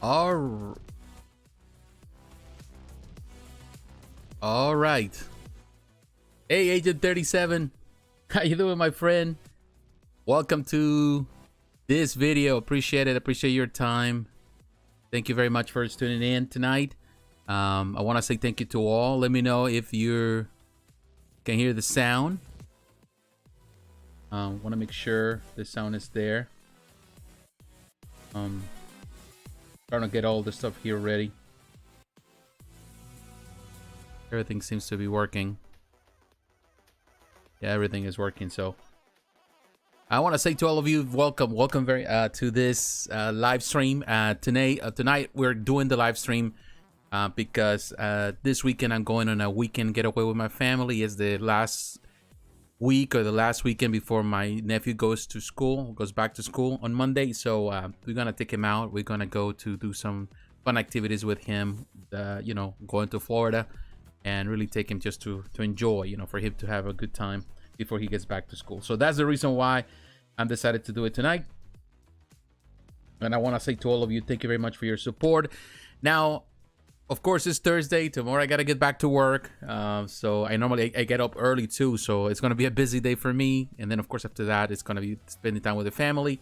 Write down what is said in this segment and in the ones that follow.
All right. Hey, Agent 37. How you doing, my friend? Welcome to this video. Appreciate it. Appreciate your time. Thank you very much for tuning in tonight. I want to say thank you to all. Let me know if you can hear the sound. Want to make sure the sound is there. Trying to get all the stuff here ready. Everything seems to be working. Yeah, everything is working. So I want to say to all of you, welcome to this live stream. Tonight we're doing the live stream because this weekend I'm going on a weekend getaway with my family. It's the last week or the last weekend before my nephew goes back to school on Monday. So we're gonna take him out. We're gonna go to do some fun activities with him. Going to Florida and really take him just to enjoy. For him to have a good time before he gets back to school. So that's the reason why I'm decided to do it tonight. And I want to say to all of you, thank you very much for your support. Now, of course, it's Thursday. Tomorrow I gotta get back to work. So I normally get up early too. So it's gonna be a busy day for me. And then of course after that, it's gonna be spending time with the family.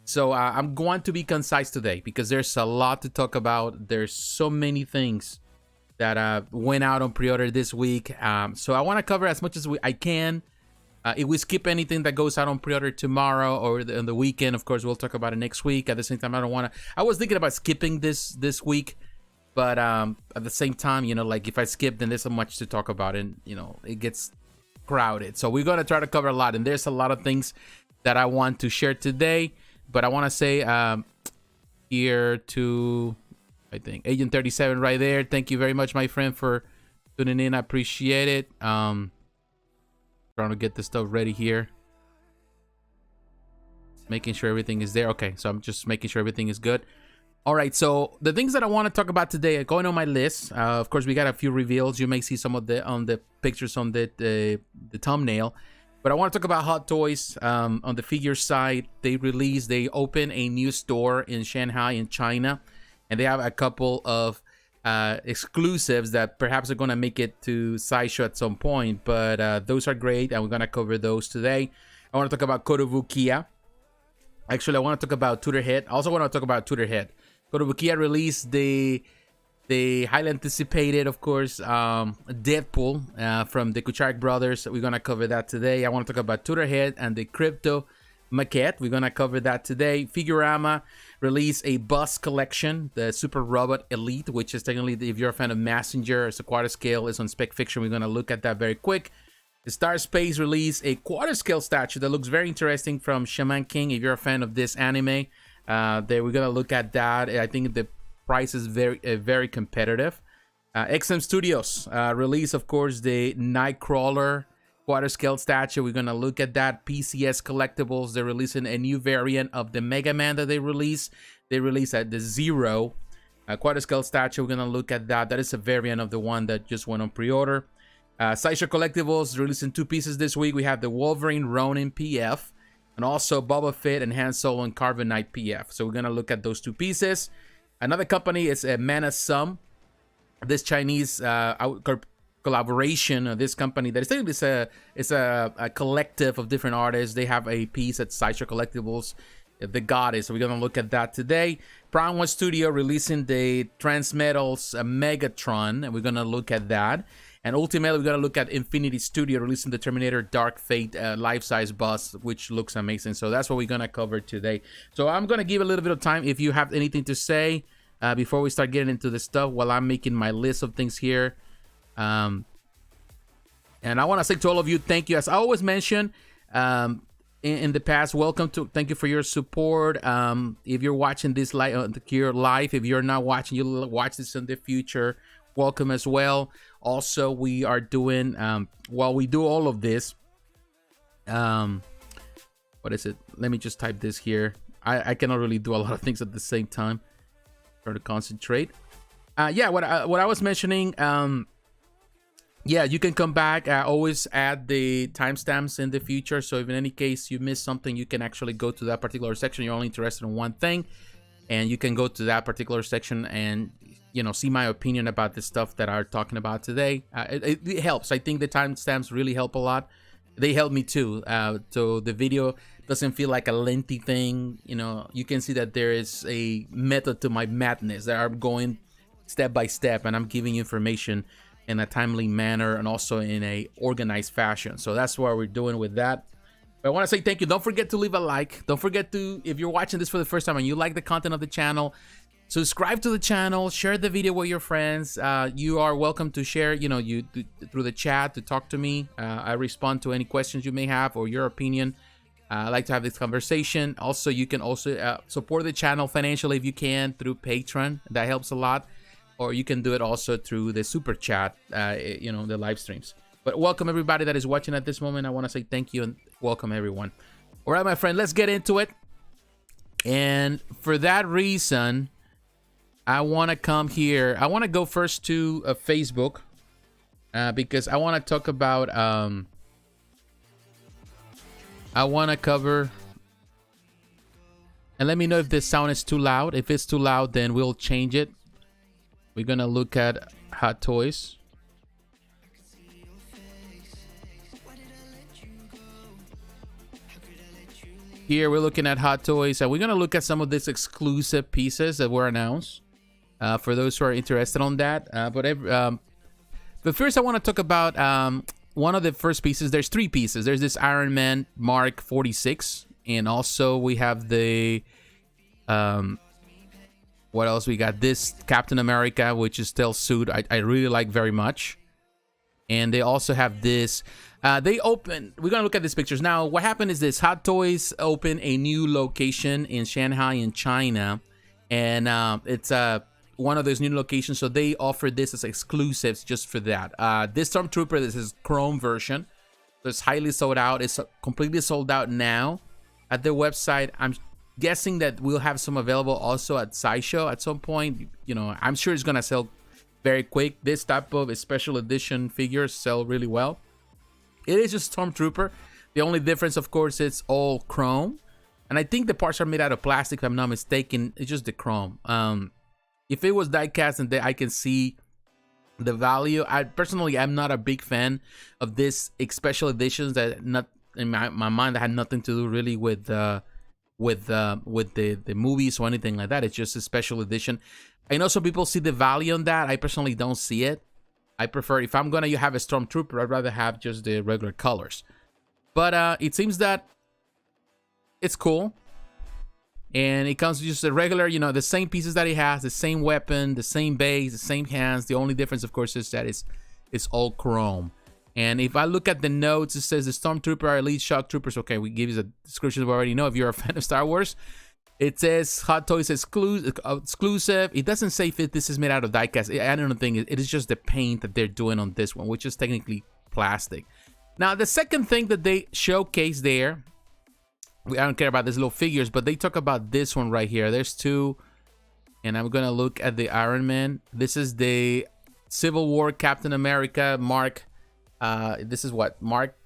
So I'm going to be concise today because there's a lot to talk about. There's so many things that went out on pre-order this week. So I want to cover as much as I can. If we skip anything that goes out on pre-order tomorrow or on the weekend, of course we'll talk about it next week. At the same time, I was thinking about skipping this week. But at the same time, like if I skip, then there's so much to talk about and, it gets crowded. So we're going to try to cover a lot. And there's a lot of things that I want to share today. But I want to say here to, I think, Agent 37 right there. Thank you very much, my friend, for tuning in. I appreciate it. Trying to get the stuff ready here. Making sure everything is there. Okay, so I'm just making sure everything is good. All right, so the things that I want to talk about today are going on my list. Of course, we got a few reveals. You may see some of the pictures on the thumbnail, but I want to talk about Hot Toys. On the figure side, they open a new store in Shanghai in China, and they have a couple of exclusives that perhaps are going to make it to Sideshow at some point. But those are great, and we're going to cover those today. I want to talk about Kotobukiya. Actually, I want to talk about Tweeterhead. I also want to talk about Tweeterhead. Kotobukiya released the highly anticipated, of course, Deadpool from the Kuchak brothers. We're going to cover that today. I want to talk about Tweeterhead and the Krypto maquette. We're going to cover that today. Figurama released a bus collection, the Super Robot Elite, which is technically, if you're a fan of Messenger, it's a quarter scale. It's on Spec Fiction. We're going to look at that very quick. Star Space released a quarter scale statue that looks very interesting from Shaman King. If you're a fan of this anime, we're gonna look at that. I think the price is very competitive. XM Studios released, of course, the Nightcrawler quarter scale statue. We're gonna look at that. PCS Collectibles, they're releasing a new variant of the Mega Man that they released. They released at the Zero quarter scale statue. We're gonna look at that. That is a variant of the one that just went on pre-order. Sideshow Collectibles releasing 2 pieces this week. We have the Wolverine Ronin PF and also Boba Fett and Han Solo and Carbonite PF. So we're going to look at those 2 pieces. Another company is Mana Sum. This Chinese collaboration of this company that is a collective of different artists. They have a piece at Sideshow Collectibles, the Goddess. So we're going to look at that today. Prime One Studio releasing the Transmetals Megatron, and we're going to look at that. And ultimately, we're going to look at Infinity Studio releasing the Terminator Dark Fate life-size bust, which looks amazing. So that's what we're going to cover today. So I'm going to give a little bit of time if you have anything to say before we start getting into the stuff while I'm making my list of things here. And I want to say to all of you, thank you. As I always mention in the past, thank you for your support. If you're watching this live, if you're not watching, you'll watch this in the future. Welcome as well. Also, we are doing while we do all of this, what is it? Let me just type this here. I cannot really do a lot of things at the same time. Try to concentrate. Yeah, what I was mentioning, yeah, you can come back. Always add the timestamps in the future, so if in any case you miss something, you can actually go to that particular section. You're only interested in one thing. and you can go to that particular section and, you know, see my opinion about the stuff that I'm talking about today. It helps. I think the timestamps really help a lot. They help me too. So the video doesn't feel like a lengthy thing. You know, you can see that there is a method to my madness, that I'm going step by step, and I'm giving you information in a timely manner and also in a organized fashion. So that's what we're doing with that. But I want to say thank you. Don't forget to leave a like. Don't forget to, if you're watching this for the first time and you like the content of the channel, subscribe to the channel, share the video with your friends. You are welcome to share, you know, through the chat, to talk to me. I respond to any questions you may have or your opinion. I like to have this conversation. Also, you can also support the channel financially if you can through Patreon. That helps a lot. Or you can do it also through the super chat, you know, the live streams. But welcome everybody that is watching at this moment. I want to say thank you and welcome everyone. All right, my friend, let's get into it. And for that reason, I want to come here. I want to go first to Facebook because I want to talk about, I want to cover, and let me know if this sound is too loud. If it's too loud, then we'll change it. We're going to look at Hot Toys. Here we're looking at Hot Toys, and we're going to look at some of these exclusive pieces that were announced for those who are interested on that. But first I want to talk about one of the first pieces. There's three pieces. There's this Iron Man Mark 46, and also we have the what else? We got this Captain America, which is still suit. I really like very much. And they also have this. They open. We're gonna look at these pictures now. What happened is this: Hot Toys opened a new location in Shanghai, in China, and it's one of those new locations. So they offered this as exclusives just for that. This Stormtrooper, this is Chrome version. So it's highly sold out. It's completely sold out now at the website. I'm guessing that we'll have some available also at Sideshow at some point. You know, I'm sure it's gonna sell very quick. This type of special edition figures sell really well. It is just Stormtrooper. The only difference, of course, it's all chrome, and I think the parts are made out of plastic, if I'm not mistaken. It's just the chrome. If it was die-cast, and I can see the value. I personally, I'm not a big fan of this special editions that, not in my mind, that had nothing to do really with the movies or anything like that. It's just a special edition. I know some people see the value on that. I personally don't see it. I prefer, if I'm gonna have a Stormtrooper, I'd rather have just the regular colors. But it seems that it's cool, and it comes with just a regular, you know, the same pieces that he has, the same weapon, the same base, the same hands. The only difference, of course, is that it's all chrome. And if I look at the notes, it says the Stormtrooper are elite shock troopers. Okay, we give you the description we already know if you're a fan of Star Wars. It says Hot Toys exclusive. It doesn't say if this is made out of die-cast. I don't think it is just the paint that they're doing on this one, which is technically plastic. Now, the second thing that they showcase there, I don't care about these little figures, but they talk about this one right here. There's two, and I'm going to look at the Iron Man. This is the Civil War Captain America Mark. This is what? Mark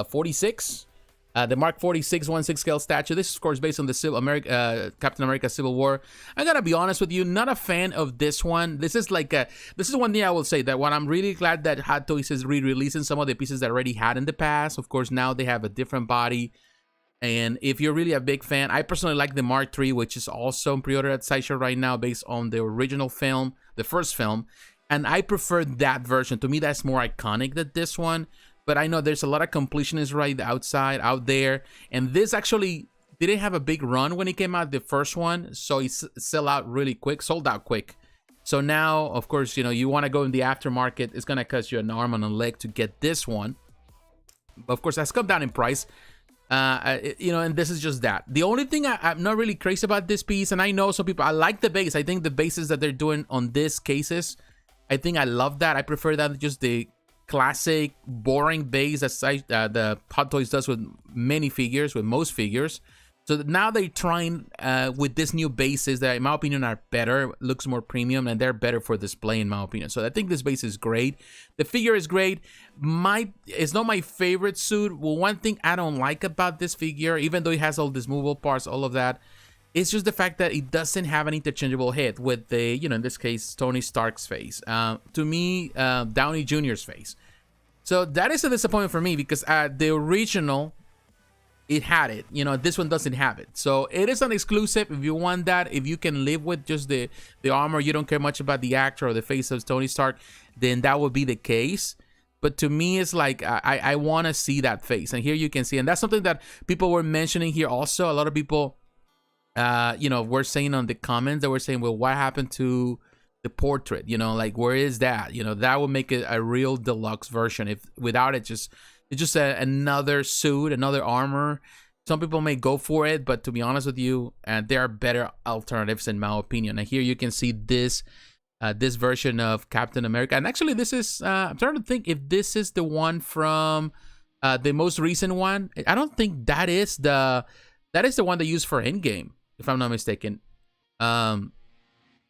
46? The Mark 46 1/6 scale statue. This is, of course, based on the Captain America Civil War. I gotta be honest with you, not a fan of this one. This is one thing I will say, that what I'm really glad that Hot Toys is re-releasing some of the pieces that already had in the past. Of course, now they have a different body. And if you're really a big fan, I personally like the Mark III, which is also in pre-order at Sideshow right now, based on the original film, the first film. And I prefer that version. To me, that's more iconic than this one. But I know there's a lot of completionists out there. And this actually didn't have a big run when it came out, the first one. So it sold out quick. So now, of course, you know, you want to go in the aftermarket. It's going to cost you an arm and a leg to get this one. But of course, that's come down in price. You know, and this is just that. The only thing I'm not really crazy about this piece, and I know some people, I like the base. I think the bases that they're doing on these cases, I think I love that. I prefer that just the classic boring base that the Hot Toys does with most figures. So now they're trying with this new bases that, in my opinion, are better, looks more premium, and they're better for display, in my opinion. So I think this base is great. The figure is great. It's not my favorite suit. Well, one thing I don't like about this figure, even though it has all these movable parts, all of that, It's just the fact that it doesn't have an interchangeable head with the, in this case, Tony Stark's face. To me, Downey Jr.'s face. So that is a disappointment for me because the original, it had it. This one doesn't have it. So it is an exclusive. If you want that, if you can live with just the armor, you don't care much about the actor or the face of Tony Stark, then that would be the case. But to me, it's like, I want to see that face. And here you can see. And that's something that people were mentioning here also. A lot of people, were saying on the comments, they were saying, well, what happened to the portrait? Like, where is that? That would make it a real deluxe version. If without it, it's just another suit, another armor. Some people may go for it, but to be honest with you, there are better alternatives in my opinion. And here you can see this version of Captain America. And actually, this is I'm trying to think if this is the one from the most recent one. I don't think that is the one they used for Endgame, if I'm not mistaken.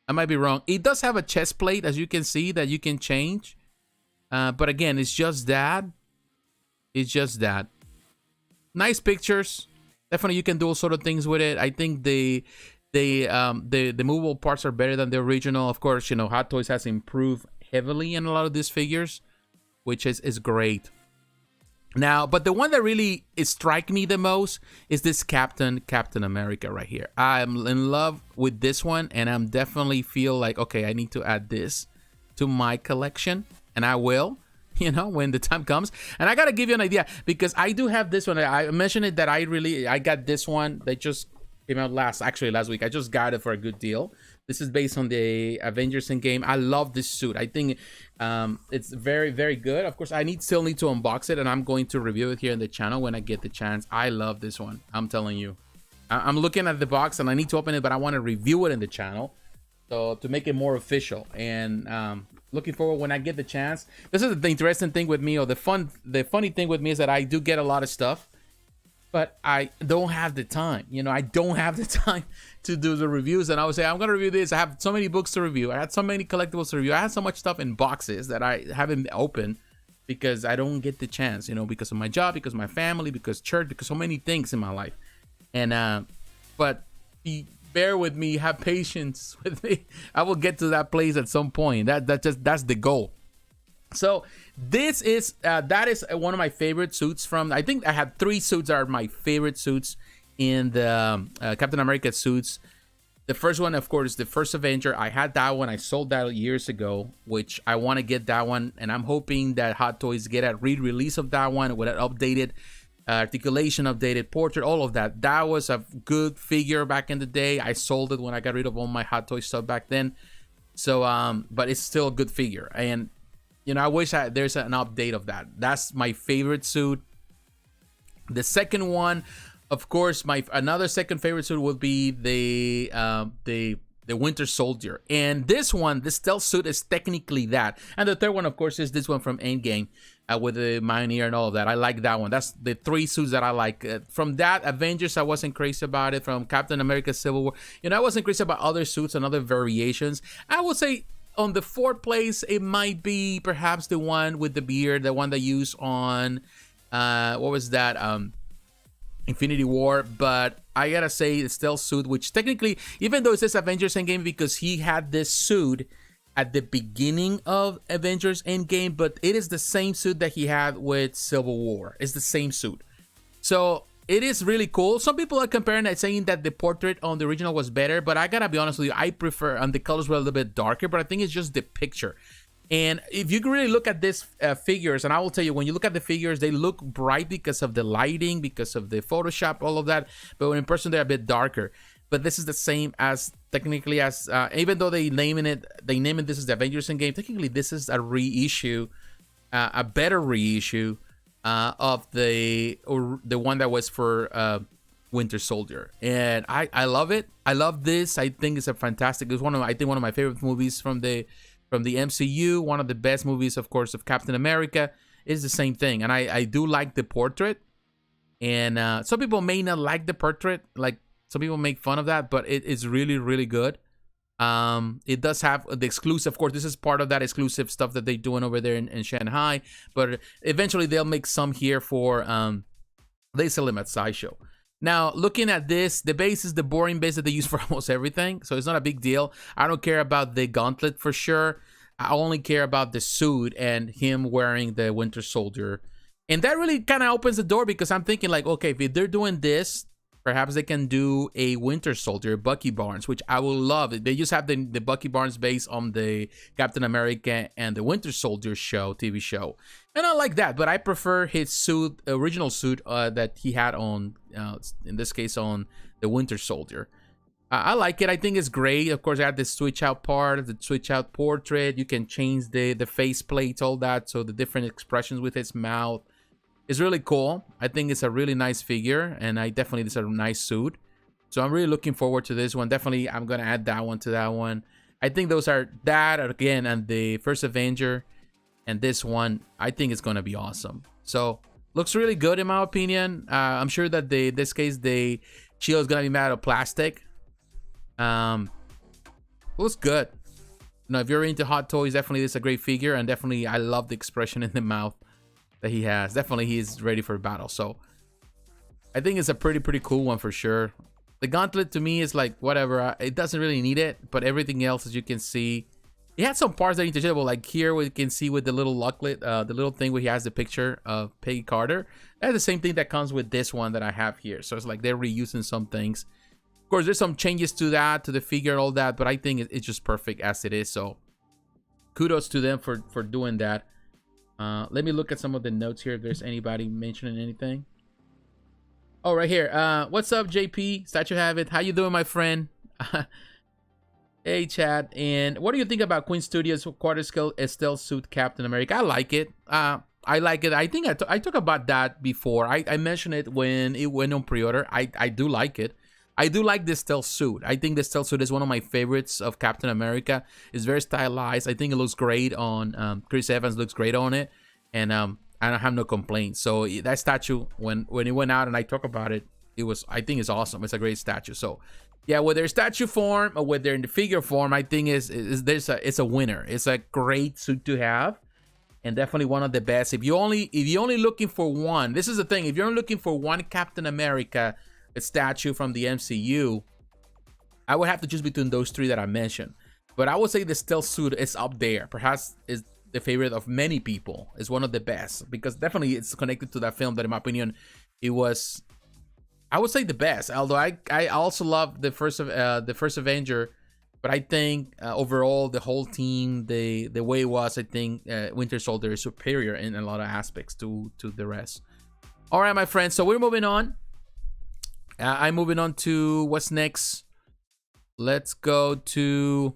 I might be wrong. It does have a chest plate, as you can see, that you can change. But again, it's just that. It's just that. Nice pictures. Definitely, you can do all sort of things with it. I think the movable parts are better than the original. Of course, Hot Toys has improved heavily in a lot of these figures, which is great. Now, but the one that really strike me the most is this Captain America right here. I'm in love with this one, and I'm definitely feel like, okay, I need to add this to my collection, and I will, when the time comes. And I gotta give you an idea, because I do have this one. I mentioned it that I got this one. They just came out last week. I just got it for a good deal. This is based on the Avengers Endgame. I love this suit. I think it's very, very good. Of course, I still need to unbox it, and I'm going to review it here in the channel when I get the chance. I love this one. I'm telling you. I'm looking at the box, and I need to open it, but I want to review it in the channel, so to make it more official. And looking forward when I get the chance. This is the interesting thing with me, or the funny thing with me, is that I do get a lot of stuff, but I don't have the time. I don't have the time to do the reviews. And I would say, I'm going to review this. I have so many books to review. I had so many collectibles to review. I had so much stuff in boxes that I haven't opened because I don't get the chance, because of my job, because of my family, because church, because so many things in my life. And, but bear with me, have patience with me. I will get to that place at some point. That's the goal. So this is that is one of my favorite suits from. I think I had 3 suits that are my favorite suits in the Captain America suits. The first one, of course, the first Avenger. I had that one. I sold that years ago, which I want to get that one, and I'm hoping that Hot Toys get a re-release of that one with an updated articulation, updated portrait, all of that. That was a good figure back in the day. I sold it when I got rid of all my Hot Toys stuff back then. So, but it's still a good figure, and I wish there's an update of that. That's my favorite suit. The second one, of course, another second favorite suit would be the Winter Soldier. And this one, the stealth suit, is technically that. And the third one, of course, is this one from Endgame with the Mjolnir and all of that. I like that one. That's the 3 suits that I like. From that, Avengers, I wasn't crazy about it. From Captain America Civil War, I wasn't crazy about other suits and other variations. I would say on the 4th place, it might be perhaps the one with the beard, the one they used on, what was that? Infinity War. But I gotta say, the stealth suit, which technically, even though it says Avengers Endgame, because he had this suit at the beginning of Avengers Endgame, but it is the same suit that he had with Civil War. It's the same suit. So it is really cool. Some people are comparing it, saying that the portrait on the original was better, but I gotta be honest with you, I prefer, and the colors were a little bit darker, but I think it's just the picture. And if you really look at these figures, and I will tell you, when you look at the figures, they look bright because of the lighting, because of the Photoshop, all of that, but in person they're a bit darker. But this is the same as, technically, as even though they name it this is the Avengers Endgame, technically this is a reissue, a better reissue of the one that was for Winter Soldier. And I love it. I love this. I think it's a fantastic, it's one of my favorite movies from the MCU. One of the best movies, of course, of Captain America. Is the same thing. And I do like the portrait. And some people may not like the portrait, like some people make fun of that, but it is really, really good. It does have the exclusive, of course, this is part of that exclusive stuff that they're doing over there in Shanghai, but eventually they'll make some here for, they sell them at Sideshow. Now, looking at this, the base is the boring base that they use for almost everything, so it's not a big deal. I don't care about the gauntlet for sure. I only care about the suit and him wearing the Winter Soldier. And that really kind of opens the door, because I'm thinking like, okay, if they're doing this, perhaps they can do a Winter Soldier, Bucky Barnes, which I will love. They just have the Bucky Barnes base on the Captain America and the Winter Soldier show, TV show. And I like that, but I prefer his suit, original suit that he had on, in this case, on the Winter Soldier. I like it. I think it's great. Of course, I have the switch out part, the switch out portrait. You can change the face plates, all that. So the different expressions with his mouth. It's really cool. I think it's a really nice figure, and this is a nice suit. So I'm really looking forward to this one. Definitely, I'm gonna add that one to that one. I think those are that again, and the First Avenger, and this one. I think it's gonna be awesome. So looks really good in my opinion. I'm sure that this case the shield is gonna be made out of plastic. Looks good. You know, if you're into hot toys, definitely this is a great figure, and definitely I love the expression in the mouth that he has. Definitely he's ready for battle. So I think it's a pretty cool one for sure. The gauntlet to me is like whatever, it doesn't really need it, but everything else, as you can see, it had some parts that are interchangeable. Like here we can see with the little locklet, the little thing where he has the picture of Peggy Carter. That's the same thing that comes with this one that I have here. So it's like they're reusing some things. Of course, there's some changes to that, to the figure, all that, but I think it's just perfect as it is. So kudos to them for doing that. Let me look at some of the notes here if there's anybody mentioning anything. Oh, right here. What's up, JP? Statue Habit. How you doing, my friend? Hey, chat. And what do you think about Queen Studios quarter scale stealth suit Captain America? I like it. I like it. I think I talked about that before. I mentioned it when it went on pre-order. I do like it. I do like this stealth suit. I think the stealth suit is one of my favorites of Captain America. It's very stylized. I think it looks great on Chris Evans. Looks great on it, and I don't have no complaints. So that statue, when it went out and I talk about it, I think it's awesome. It's a great statue. So yeah, whether it's statue form or whether in the figure form, I think it's a winner. It's a great suit to have, and definitely one of the best. If you're only looking for one, this is the thing. If you're only looking for one Captain America statue from the MCU, I would have to choose between those three that I mentioned. But I would say the stealth suit is up there. Perhaps is the favorite of many people. It's one of the best because definitely it's connected to that film that, in my opinion, it was, I would say, the best. Although I also love the first Avenger, but I think overall the whole team, the way it was, I think Winter Soldier is superior in a lot of aspects to the rest. All right, my friends. So we're moving on. I'm moving on to what's next. Let's go to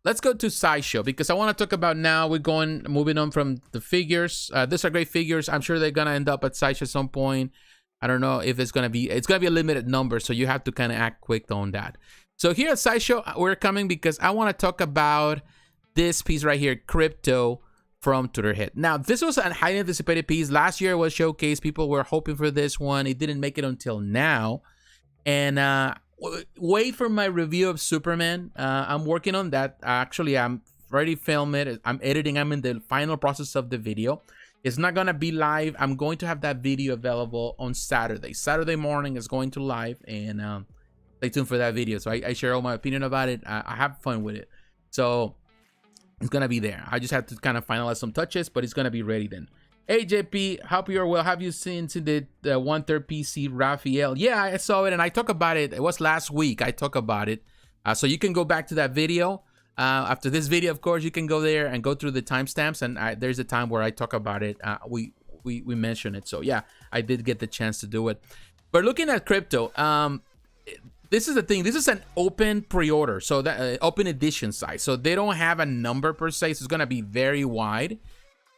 Sideshow, because I want to talk about now. Moving on from the figures. These are great figures. I'm sure they're gonna end up at Sideshow at some point. I don't know if it's gonna be a limited number, so you have to kind of act quick on that. So here at Sideshow, we're coming because I want to talk about this piece right here, Krypto from Tweeterhead. Now, this was a highly anticipated piece. Last year it was showcased. People were hoping for this one. It didn't make it until now. And wait for my review of Superman. I'm working on that. Actually, I'm already filming it. I'm editing. I'm in the final process of the video. It's not going to be live. I'm going to have that video available on Saturday. Saturday morning is going to live. And stay tuned for that video. So I share all my opinion about it. I have fun with it. So it's gonna be there. I just have to kind of finalize some touches, but it's gonna be ready then. Hey JP, hope you're well. Have you seen the 1/3 PC Raphael? Yeah, I saw it and I talked about it. It was last week. I talked about it. So you can go back to that video. After this video, of course, you can go there and go through the timestamps. And there's a time where I talk about it. We mentioned it. So yeah, I did get the chance to do it. But looking at Krypto, this is the thing. This is an open pre-order, so that open edition size. So they don't have a number per se. So it's gonna be very wide,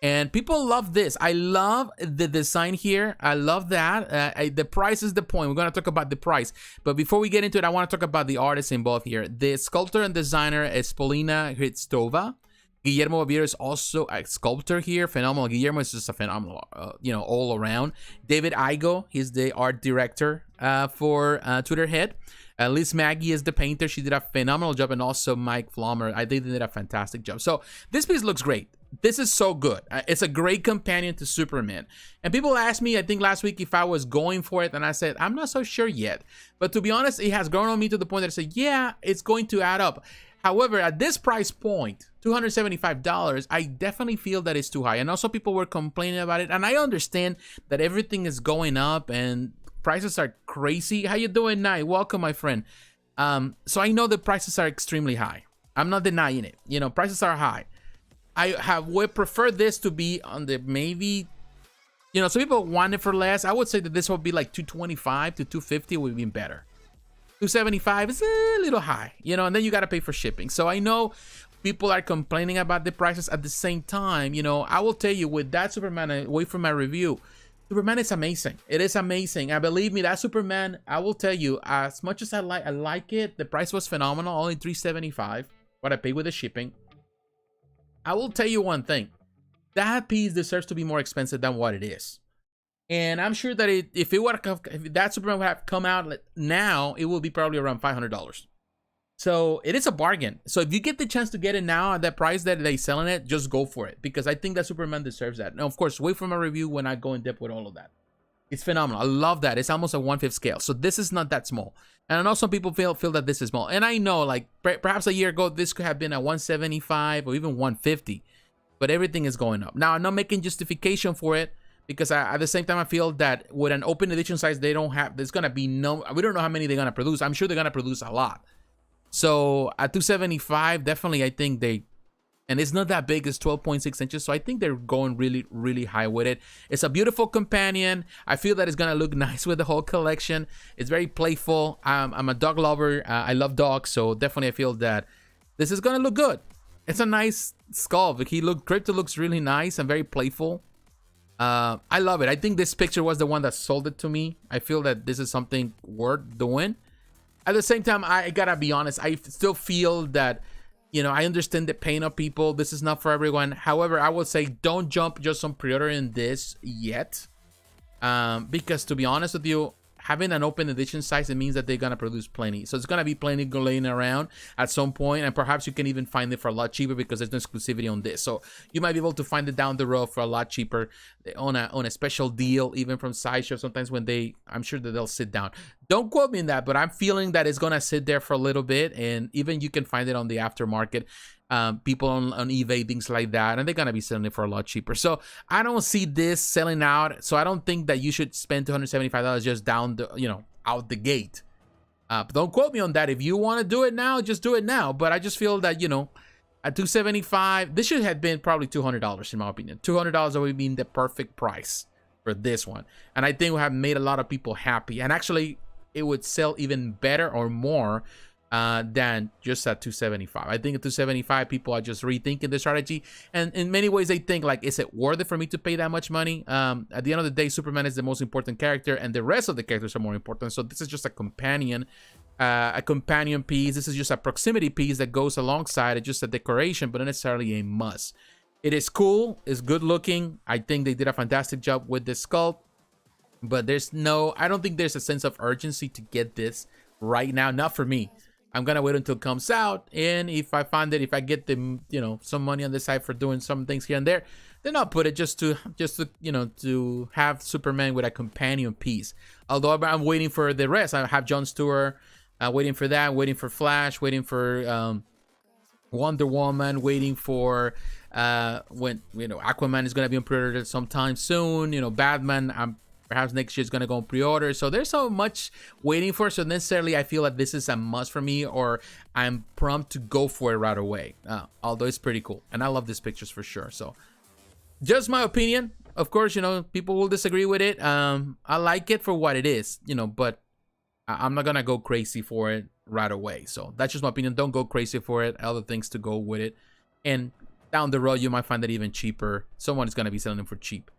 and people love this. I love the design here. I love that. The price is the point. We're gonna talk about the price, but before we get into it, I want to talk about the artists involved here. The sculptor and designer is Polina Hristova. Guillermo Baviera is also a sculptor here. Phenomenal. Guillermo is just a phenomenal, all around. David Igo, he's the art director for Tweeterhead. At least Maggie is the painter. She did a phenomenal job, and also Mike Flommer. I think they did a fantastic job. So this piece looks great. This is so good. It's a great companion to Superman. And people asked me, I think last week, if I was going for it, and I said, I'm not so sure yet. But to be honest, it has grown on me to the point that I said, yeah, it's going to add up. However, at this price point, $275, I definitely feel that it's too high. And also people were complaining about it. And I understand that everything is going up and prices are crazy. How you doing, Nye? Welcome, my friend. So I know the prices are extremely high. I'm not denying it. You know, prices are high. Would prefer this to be on the maybe, you know, some people want it for less. I would say that this would be like 225 to 250 would be better. 275 is a little high, you know, and then you got to pay for shipping. So I know people are complaining about the prices. At the same time, you know, I will tell you, with that Superman, away from my review, Superman is amazing. It is amazing. And believe me, that Superman, I will tell you, as much as I like it, the price was phenomenal, only $375, what I paid with the shipping. I will tell you one thing. That piece deserves to be more expensive than what it is. And I'm sure that if that Superman would have come out now, it will be probably around $500. So it is a bargain. So if you get the chance to get it now at that price that they're selling it, just go for it, because I think that Superman deserves that. Now, of course, wait for my review when I go in depth with all of that. It's phenomenal. I love that. It's almost a 1/5 scale. So this is not that small. And I know some people feel that this is small. And I know, like, perhaps a year ago, this could have been a 175 or even 150. But everything is going up. Now, I'm not making justification for it, because at the same time, I feel that with an open edition size, there's going to be we don't know how many they're going to produce. I'm sure they're going to produce a lot. So at 275, definitely, I think and it's not that big, it's 12.6 inches. So I think they're going really, really high with it. It's a beautiful companion. I feel that it's going to look nice with the whole collection. It's very playful. I'm a dog lover. I love dogs. So definitely I feel that this is going to look good. It's a nice skull. Krypto looks really nice and very playful. I love it. I think this picture was the one that sold it to me. I feel that this is something worth doing. At the same time, I gotta be honest, I still feel that, you know, I understand the pain of people. This is not for everyone. However, I would say don't jump just on pre-ordering this yet. Because to be honest with you, having an open edition size, it means that they're gonna produce plenty. So it's gonna be plenty laying around at some point, and perhaps you can even find it for a lot cheaper because there's no exclusivity on this. So you might be able to find it down the road for a lot cheaper on a special deal, even from Sideshow. Sometimes when I'm sure that they'll sit down. Don't quote me in that, but I'm feeling that it's gonna sit there for a little bit, and even you can find it on the aftermarket. People on eBay, things like that, and they're gonna be selling it for a lot cheaper. So I don't see this selling out. So I don't think that you should spend $275 just out the gate. But don't quote me on that. If you want to do it now, just do it now. But I just feel that, you know, at $275, this should have been probably $200 in my opinion. $200 would have been the perfect price for this one, and I think we have made a lot of people happy. And actually, it would sell even better or more than just at $275. I think at $275, people are just rethinking the strategy, and in many ways they think like, is it worth it for me to pay that much money? At the end of the day, Superman is the most important character, and the rest of the characters are more important. So this is just a companion piece. This is just a proximity piece that goes alongside it, just a decoration, but not necessarily a must. It is cool, it's good looking. I think they did a fantastic job with the sculpt, but I don't think there's a sense of urgency to get this right now. Not for me. I'm gonna wait until it comes out, and if I get the, you know, some money on the side for doing some things here and there, then I'll put it just to you know, to have Superman with a companion piece. Although I'm waiting for the rest. I have Jon Stewart, waiting for that, waiting for Flash, waiting for Wonder Woman, waiting for when, you know, Aquaman is gonna be on pre-order sometime soon. You know, Batman, perhaps next year is going to go on pre-order. So there's so much waiting for. So necessarily, I feel like this is a must for me, or I'm prompt to go for it right away. Although it's pretty cool. And I love these pictures for sure. So just my opinion. Of course, you know, people will disagree with it. I like it for what it is, you know, but I'm not going to go crazy for it right away. So that's just my opinion. Don't go crazy for it. Other things to go with it. And down the road, you might find it even cheaper. Someone is going to be selling them for cheap.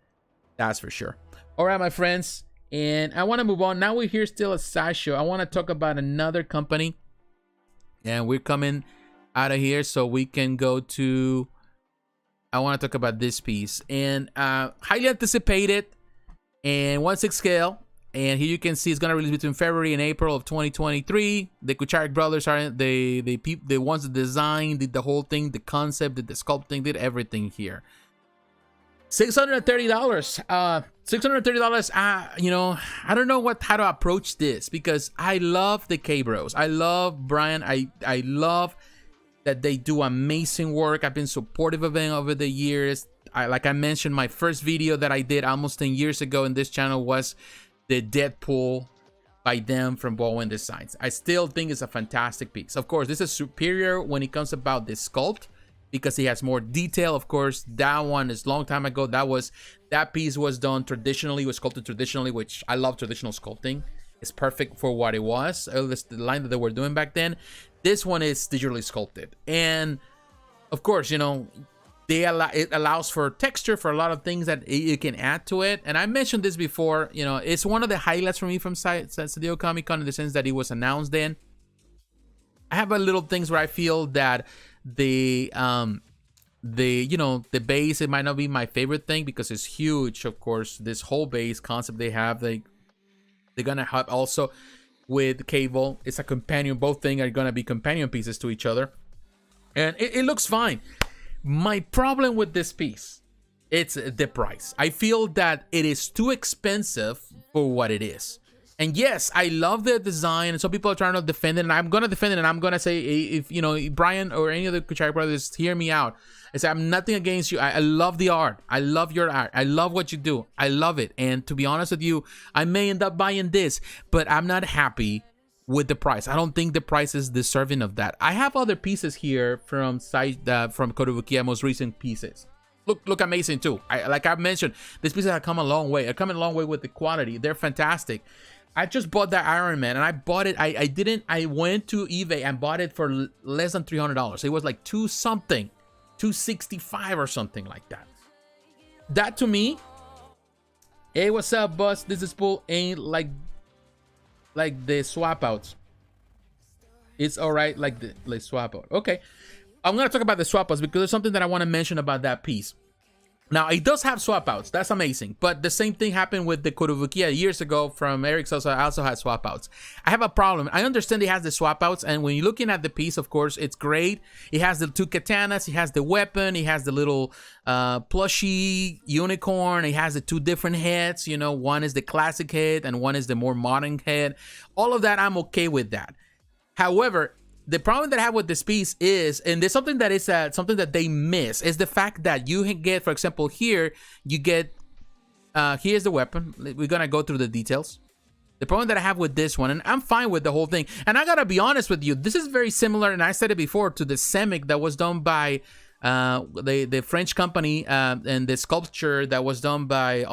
That's for sure. All right, my friends, and I want to move on. Now we're here still at Sideshow. I want to talk about another company, and we're coming out of here so we can go to, I want to talk about this piece, and highly anticipated, and 1/6 scale. And here you can see it's gonna release between February and April of 2023. The Kucharik brothers are the ones that designed, did the whole thing, the concept, did the sculpting, did everything here. $630. $630. You know, I don't know how to approach this because I love the K-Bros. I love Brian. I love that they do amazing work. I've been supportive of them over the years. Like I mentioned, my first video that I did almost 10 years ago in this channel was the Deadpool by them from Bowen Designs. I still think it's a fantastic piece. Of course, this is superior when it comes about the sculpt because it has more detail. Of course, that one is a long time ago. That piece was done traditionally, was sculpted traditionally, which I love traditional sculpting. It's perfect for what it was. At least the line that they were doing back then. This one is digitally sculpted. And of course, you know, it allows for texture for a lot of things that you can add to it. And I mentioned this before, you know, it's one of the highlights for me from San Diego Comic-Con in the sense that it was announced then. I have a little things where I feel that the base, it might not be my favorite thing because it's huge. Of course, this whole base concept they have, they're gonna have also with Cable. It's a companion. Both things are gonna be companion pieces to each other, and it looks fine. My problem with this piece, it's the price. I feel that it is too expensive for what it is. And yes, I love the design, and some people are trying to defend it, and I'm gonna defend it, and I'm gonna say, if you know, Brian or any of the Kuchari brothers hear me out, I say I'm nothing against you. I love the art. I love your art. I love what you do. I love it. And to be honest with you, I may end up buying this, but I'm not happy with the price. I don't think the price is deserving of that. I have other pieces here from Kotobukiya, most recent pieces. Look amazing too. Like I mentioned, these pieces have come a long way. They're coming a long way with the quality. They're fantastic. I just bought that Iron Man, and I bought it. I went to eBay and bought it for less than $300. It was like $265 or something like that. That to me, hey, what's up, boss? This is Pool ain't like the swap outs. It's all right, like the swap out. Okay, I'm gonna talk about the swap outs because there's something that I want to mention about that piece. Now, it does have swap outs. That's amazing. But the same thing happened with the Kotobukiya years ago from Eric Sosa. Also had swap outs. I have a problem. I understand it has the swap outs. And when you're looking at the piece, of course, it's great. It has the two katanas. It has the weapon. It has the little plushy unicorn. It has the two different heads. You know, one is the classic head and one is the more modern head. All of that, I'm okay with that. However, the problem that I have with this piece is, and there's something that is something that they miss, is the fact that you get, for example, here you get here's the weapon. We're gonna go through the details. The problem that I have with this one, and I'm fine with the whole thing, and I gotta be honest with you, this is very similar, and I said it before, to the Semic that was done by the French company, and the sculpture that was done by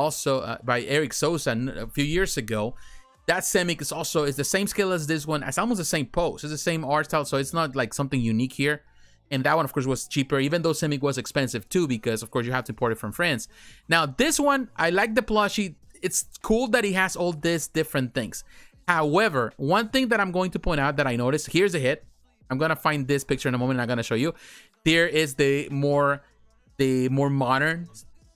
by Eric Sosa a few years ago. That Semic is the same scale as this one. It's almost the same pose. It's the same art style, so it's not like something unique here. And that one, of course, was cheaper, even though Semic was expensive too, because, of course, you have to import it from France. Now, this one, I like the plushie. It's cool that he has all these different things. However, one thing that I'm going to point out that I noticed, here's a hit. I'm going to find this picture in a moment, and I'm going to show you. There is the more modern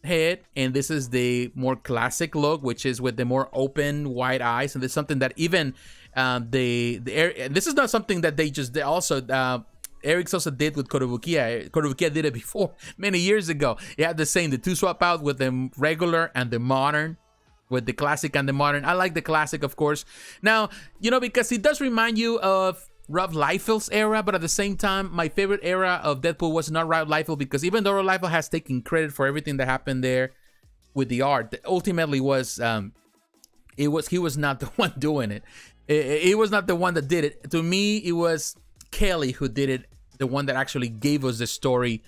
head, and this is the more classic look, which is with the more open wide eyes. And there's something that even this is not something that they also Eric Sosa did with Kotobukiya. Kotobukiya did it before many years ago. It had the two swap out with the regular and the modern, with the classic and the modern. I like the classic, of course. Now, you know, because it does remind you of Rob Liefeld's era, but at the same time, my favorite era of Deadpool was not Rob Liefeld, because even though Rob Liefeld has taken credit for everything that happened there with the art, ultimately he was not the one doing it. It was not the one that did it. To me, it was Kelly who did it, the one that actually gave us the story.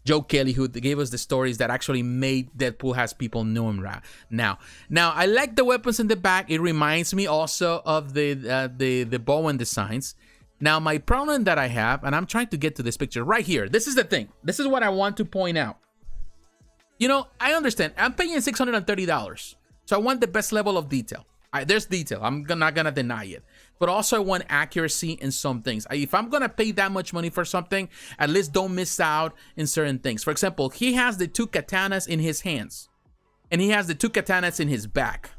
Joe Kelly, who gave us the stories that actually made Deadpool as people know him right now. Now, I like the weapons in the back. It reminds me also of the Bowen designs. Now, my problem that I have, and I'm trying to get to this picture right here. This is the thing. This is what I want to point out. You know, I understand. I'm paying $630. So I want the best level of detail. There's detail. I'm not going to deny it. But also I want accuracy in some things. If I'm going to pay that much money for something, at least don't miss out in certain things. For example, he has the two katanas in his hands. And he has the two katanas in his back.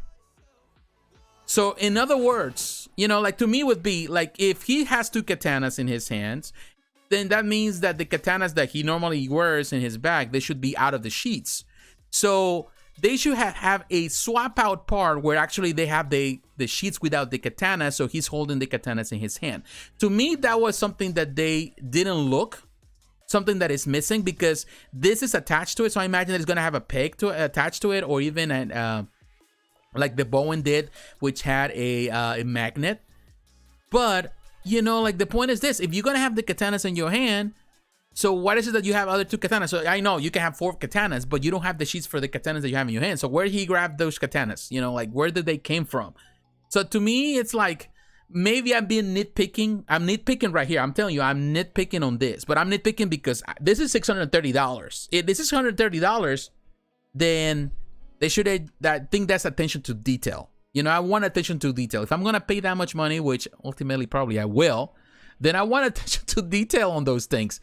So in other words, you know, like to me would be like if he has two katanas in his hands, then that means that the katanas that he normally wears in his bag, they should be out of the sheets. So they should have a swap out part where actually they have the sheets without the katana, so he's holding the katanas in his hand. To me, that was something that they didn't look, something that is missing, because this is attached to it. So I imagine it's going to have a peg to attach to it, or even an like the Bowen did, which had a magnet. But you know, like the point is this: if you're gonna have the katanas in your hand, so what is it that you have other two katanas? So I know you can have 4 katanas, but you don't have the sheets for the katanas that you have in your hand. So where did he grab those katanas? You know, like where did they came from? So to me, it's like maybe I'm being nitpicking. I'm nitpicking right here. I'm telling you, I'm nitpicking on this, but I'm nitpicking because this is $630. If this is $130, then they should think that's attention to detail. You know, I want attention to detail. If I'm going to pay that much money, which ultimately probably I will, then I want attention to detail on those things.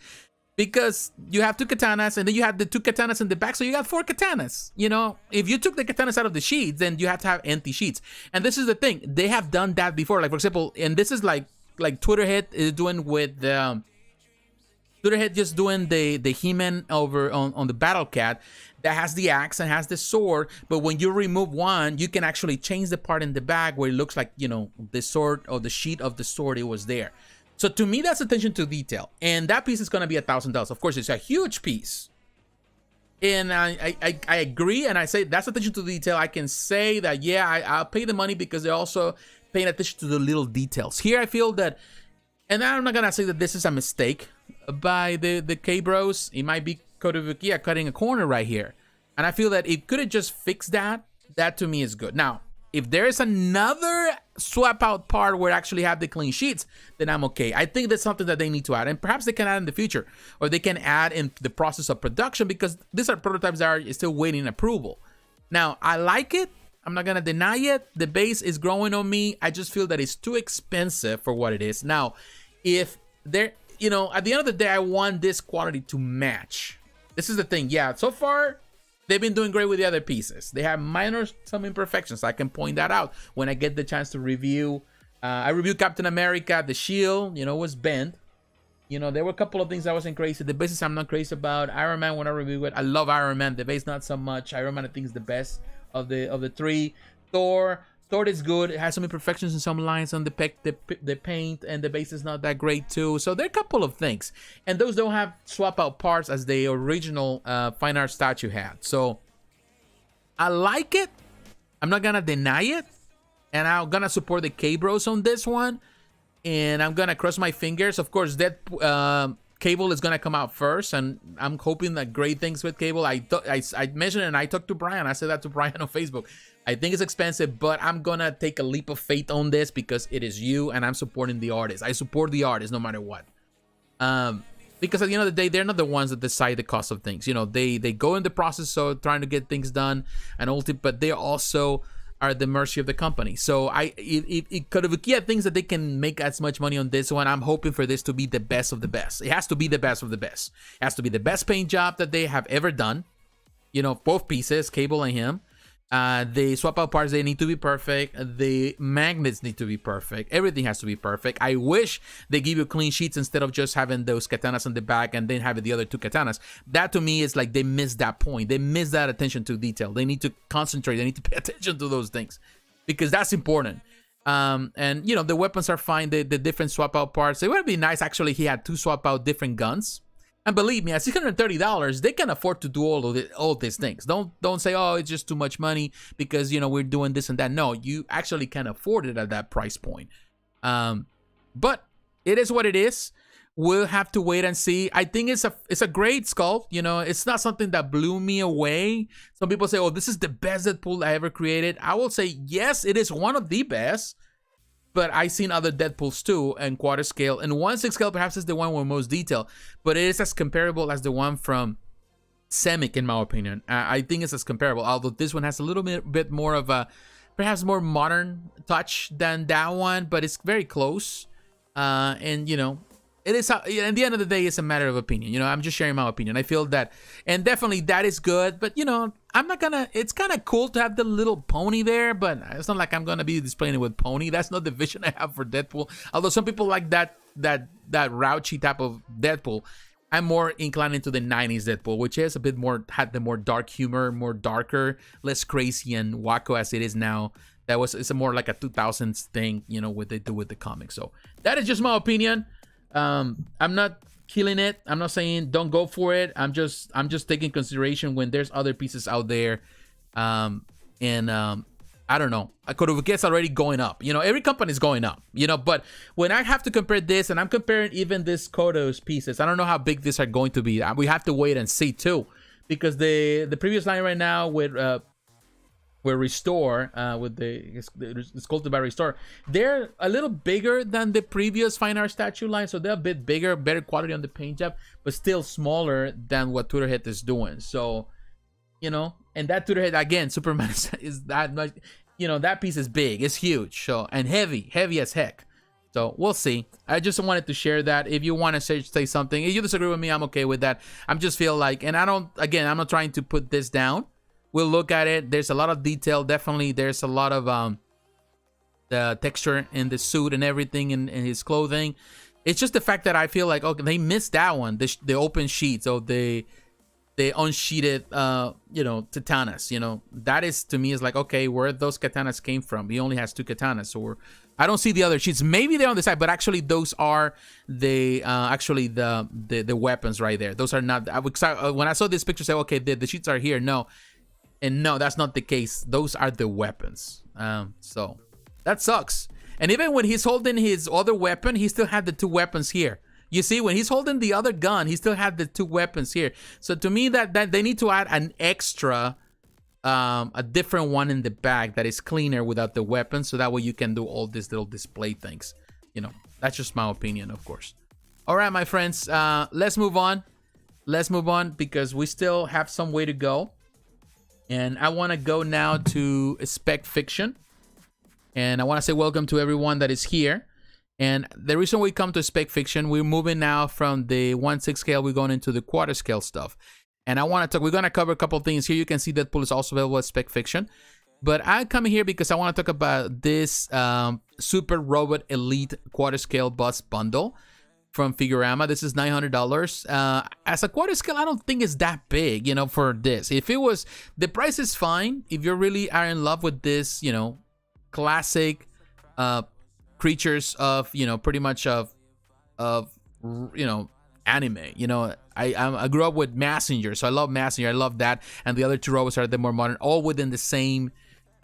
Because you have 2 katanas, and then you have the 2 katanas in the back, so you got 4 katanas. You know, if you took the katanas out of the sheets, then you have to have empty sheets. And this is the thing. They have done that before. Like, for example, and this is like Tweeterhead is doing with Tweeterhead just doing the He-Man over on the Battle Cat that has the axe and has the sword, but when you remove one, you can actually change the part in the bag where it looks like, you know, the sword or the sheet of the sword, it was there. So to me, that's attention to detail, and that piece is going to be $1,000. Of course, it's a huge piece, and I agree, and I say that's attention to detail. I can say that, yeah, I'll pay the money because they're also paying attention to the little details. Here, I feel that, and I'm not going to say that this is a mistake by the K-Bros. It might be Kotobukiya cutting a corner right here, and I feel that it could have just fixed that. That to me is good. Now, if there is another swap out part where I actually have the clean sheets, then I'm okay. I think that's something that they need to add, and perhaps they can add in the future, or they can add in the process of production, because these are prototypes that are still waiting approval. Now, I like it. I'm not gonna deny it. The base is growing on me. I just feel that it's too expensive for what it is. Now, if they're, you know, at the end of the day, I want this quality to match. This is the thing. Yeah, so far, they've been doing great with the other pieces. They have some imperfections. I can point that out when I get the chance to review. I reviewed Captain America. The shield, you know, was bent. You know, there were a couple of things I wasn't crazy. The bases I'm not crazy about. Iron Man, when I review it, I love Iron Man. The base, not so much. Iron Man, I think, is the best of the 3. Thor is good. It has some imperfections in some lines on the paint, and the base is not that great too. So there are a couple of things, and those don't have swap out parts as the original fine art statue had. So I like it. I'm not gonna deny it, and I'm gonna support the K-Bros on this one, and I'm gonna cross my fingers. Of course, that Cable is gonna come out first, and I'm hoping that great things with Cable. I mentioned it, and I talked to Brian. I said that to Brian on Facebook. I think it's expensive, but I'm gonna take a leap of faith on this because it is you, and I'm supporting the artist. I support the artist no matter what. Because at the end of the day, they're not the ones that decide the cost of things. You know, they go in the process of trying to get things done, and but they also are at the mercy of the company. So Kotobukiya thinks that they can make as much money on this one. I'm hoping for this to be the best of the best. It has to be the best of the best. It has to be the best paint job that they have ever done. You know, both pieces, Cable and him. The swap out parts, they need to be perfect. The magnets need to be perfect. Everything has to be perfect. I wish they give you clean sheets instead of just having those katanas on the back and then having the other 2 katanas. That to me is like they missed that point. They missed that attention to detail. They need to concentrate. They need to pay attention to those things because that's important. And you know, the weapons are fine. The different swap out parts. It would be nice actually. He had 2 swap out different guns. And believe me, at $630, they can afford to do all these things. Don't say, oh, it's just too much money because, you know, we're doing this and that. No, you actually can afford it at that price point. But it is what it is. We'll have to wait and see. I think it's a great sculpt. You know, it's not something that blew me away. Some people say, oh, this is the best Deadpool I ever created. I will say, yes, it is one of the best. But I've seen other Deadpools too, and quarter scale. And 1/6 scale perhaps is the one with most detail. But it is as comparable as the one from Semic, in my opinion. I think it's as comparable. Although this one has a little bit more of a, perhaps more modern touch than that one. But it's very close. And, you know, it is, at the end of the day, it's a matter of opinion. You know, I'm just sharing my opinion. I feel that, and definitely that is good, but you know, I'm not gonna, it's kind of cool to have the little pony there, but it's not like I'm gonna be displaying it with pony. That's not the vision I have for Deadpool. Although some people like that raunchy type of Deadpool. I'm more inclined into the 90s Deadpool, which is a bit more, had the more dark humor, more darker, less crazy and wacko as it is now. It's a more like a 2000s thing, you know, what they do with the comics. So that is just my opinion. I'm not killing it. I'm not saying don't go for it. I'm just taking consideration when there's other pieces out there. I don't know. Kotobukiya's already going up. You know, every company is going up. You know, but when I have to compare this, and I'm comparing even this Koto's pieces, I don't know how big these are going to be. We have to wait and see too, because the previous line right now with Restore, with it's sculpted by Restore, they're a little bigger than the previous fine art statue line, so they're a bit bigger, better quality on the paint job, but still smaller than what Tweeterhead is doing. So, you know, and that Tweeterhead again, Superman is that much. You know, that piece is big, it's huge, so, and heavy as heck. So we'll see. I just wanted to share that. If you want to say something, if you disagree with me, I'm okay with that. I'm just feel like, and I'm not trying to put this down. We'll look at it. There's a lot of detail. Definitely, there's a lot of the texture in the suit and everything in his clothing. It's just the fact that I feel like, okay, they missed that one. The open sheet, so they unsheeted, you know, katanas. You know, that is, to me, is like, okay, where those katanas came from. He only has 2 katanas, so I don't see the other sheets. Maybe they're on the side, but actually those are the weapons right there. Those are not. When I saw this picture, say, okay, the sheets are here. No. And no, that's not the case. Those are the weapons. So that sucks. And even when he's holding his other weapon, he still had the 2 weapons here. You see, when he's holding the other gun, he still had the 2 weapons here. So to me, that they need to add an extra, a different one in the back that is cleaner without the weapon, so that way you can do all these little display things. You know, that's just my opinion, of course. All right, my friends, let's move on. Let's move on because we still have some way to go. And I want to go now to Spec Fiction. And I want to say welcome to everyone that is here. And the reason we come to Spec Fiction, we're moving now from the 1/6 scale, we're going into the quarter scale stuff. And I want to talk, we're going to cover a couple of things here. You can see Deadpool is also available at Spec Fiction. But I come here because I want to talk about this Super Robot Elite quarter scale bus bundle from Figurama. This is $900. As a quarter scale, I don't think it's that big, you know, for this. If it was, the price is fine. If you really are in love with this, you know, classic creatures of, you know, pretty much of you know, anime. You know, I grew up with Messenger, so I love Messenger. I love that. And the other 2 robots are the more modern, all within the same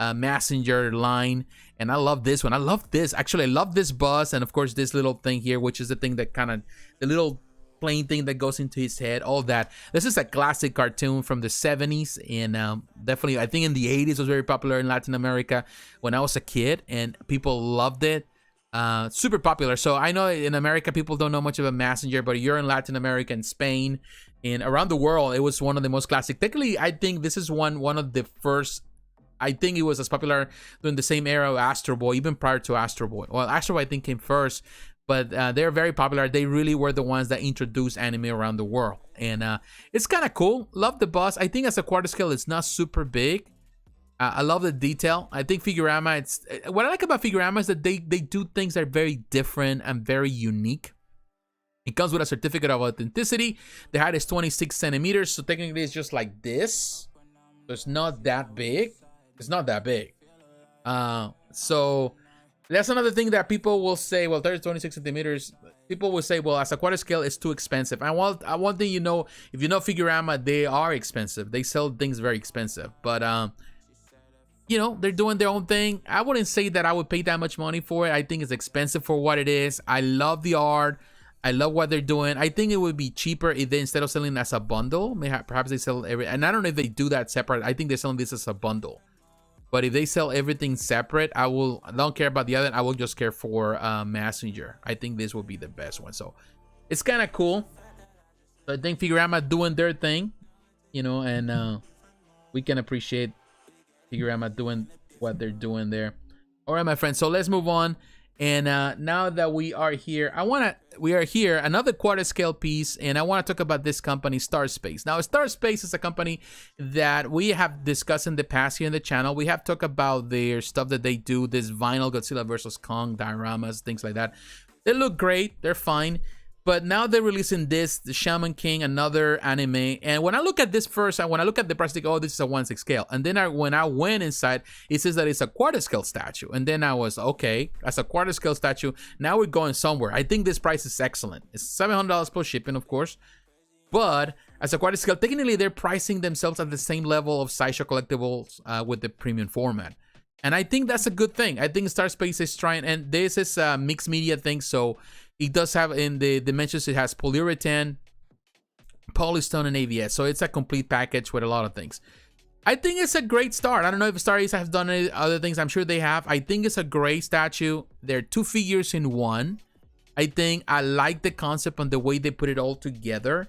Messenger line. And I love this one. I love this. Actually, I love this bus. And of course, this little thing here, which is the thing that kind of, the little plane thing that goes into his head, all that. This is a classic cartoon from the 70s. And definitely, I think in the 80s, it was very popular in Latin America when I was a kid. And people loved it. Super popular. So I know in America, people don't know much of a Messenger. But you're in Latin America and Spain and around the world, it was one of the most classic. Technically, I think this is one of the first. I think it was as popular during the same era of Astro Boy, even prior to Astro Boy. Well, Astro Boy, I think, came first, but they're very popular. They really were the ones that introduced anime around the world. And it's kind of cool. Love the bus. I think as a quarter scale, it's not super big. I love the detail. I think Figurama, what I like about Figurama is that they do things that are very different and very unique. It comes with a certificate of authenticity. The height is 26 centimeters, so technically it's just like this. So it's not that big. It's not that big. So that's another thing that people will say, well, 26 centimeters. People will say, well, as a quarter scale, it's too expensive. And one thing, you know, if you know Figurama, they are expensive. They sell things very expensive. But, you know, they're doing their own thing. I wouldn't say that I would pay that much money for it. I think it's expensive for what it is. I love the art. I love what they're doing. I think it would be cheaper if they, instead of selling it as a bundle, perhaps they sell and I don't know if they do that separate. I think they're selling this as a bundle. But if they sell everything separate, I don't care about the other. I will just care for Messenger. I think this will be the best one. So it's kind of cool. So I think Figurama doing their thing, you know, and we can appreciate Figurama doing what they're doing there. All right, my friends. So let's move on. And now that we are here, we are here, another quarter scale piece, and I want to talk about this company, Starspace. Now, Starspace is a company that we have discussed in the past here in the channel. We have talked about their stuff that they do, this vinyl Godzilla versus Kong dioramas, things like that. They look great, they're fine. But now they're releasing this, the Shaman King, another anime. And when I look at this first, when I look at the price, I think, oh, this is a 1/6 scale. And then when I went inside, it says that it's a quarter scale statue. And then I was, okay, that's a quarter scale statue. Now we're going somewhere. I think this price is excellent. It's $700 plus shipping, of course. But as a quarter scale, technically they're pricing themselves at the same level of Sideshow Collectibles with the premium format. And I think that's a good thing. I think Starspace is trying, and this is a mixed media thing, so it does have in the dimensions, it has polyurethane, polystone, and ABS. So it's a complete package with a lot of things. I think it's a great start. I don't know if Star Ace has done any other things. I'm sure they have. I think it's a great statue. They're 2 figures in one. I think I like the concept and the way they put it all together.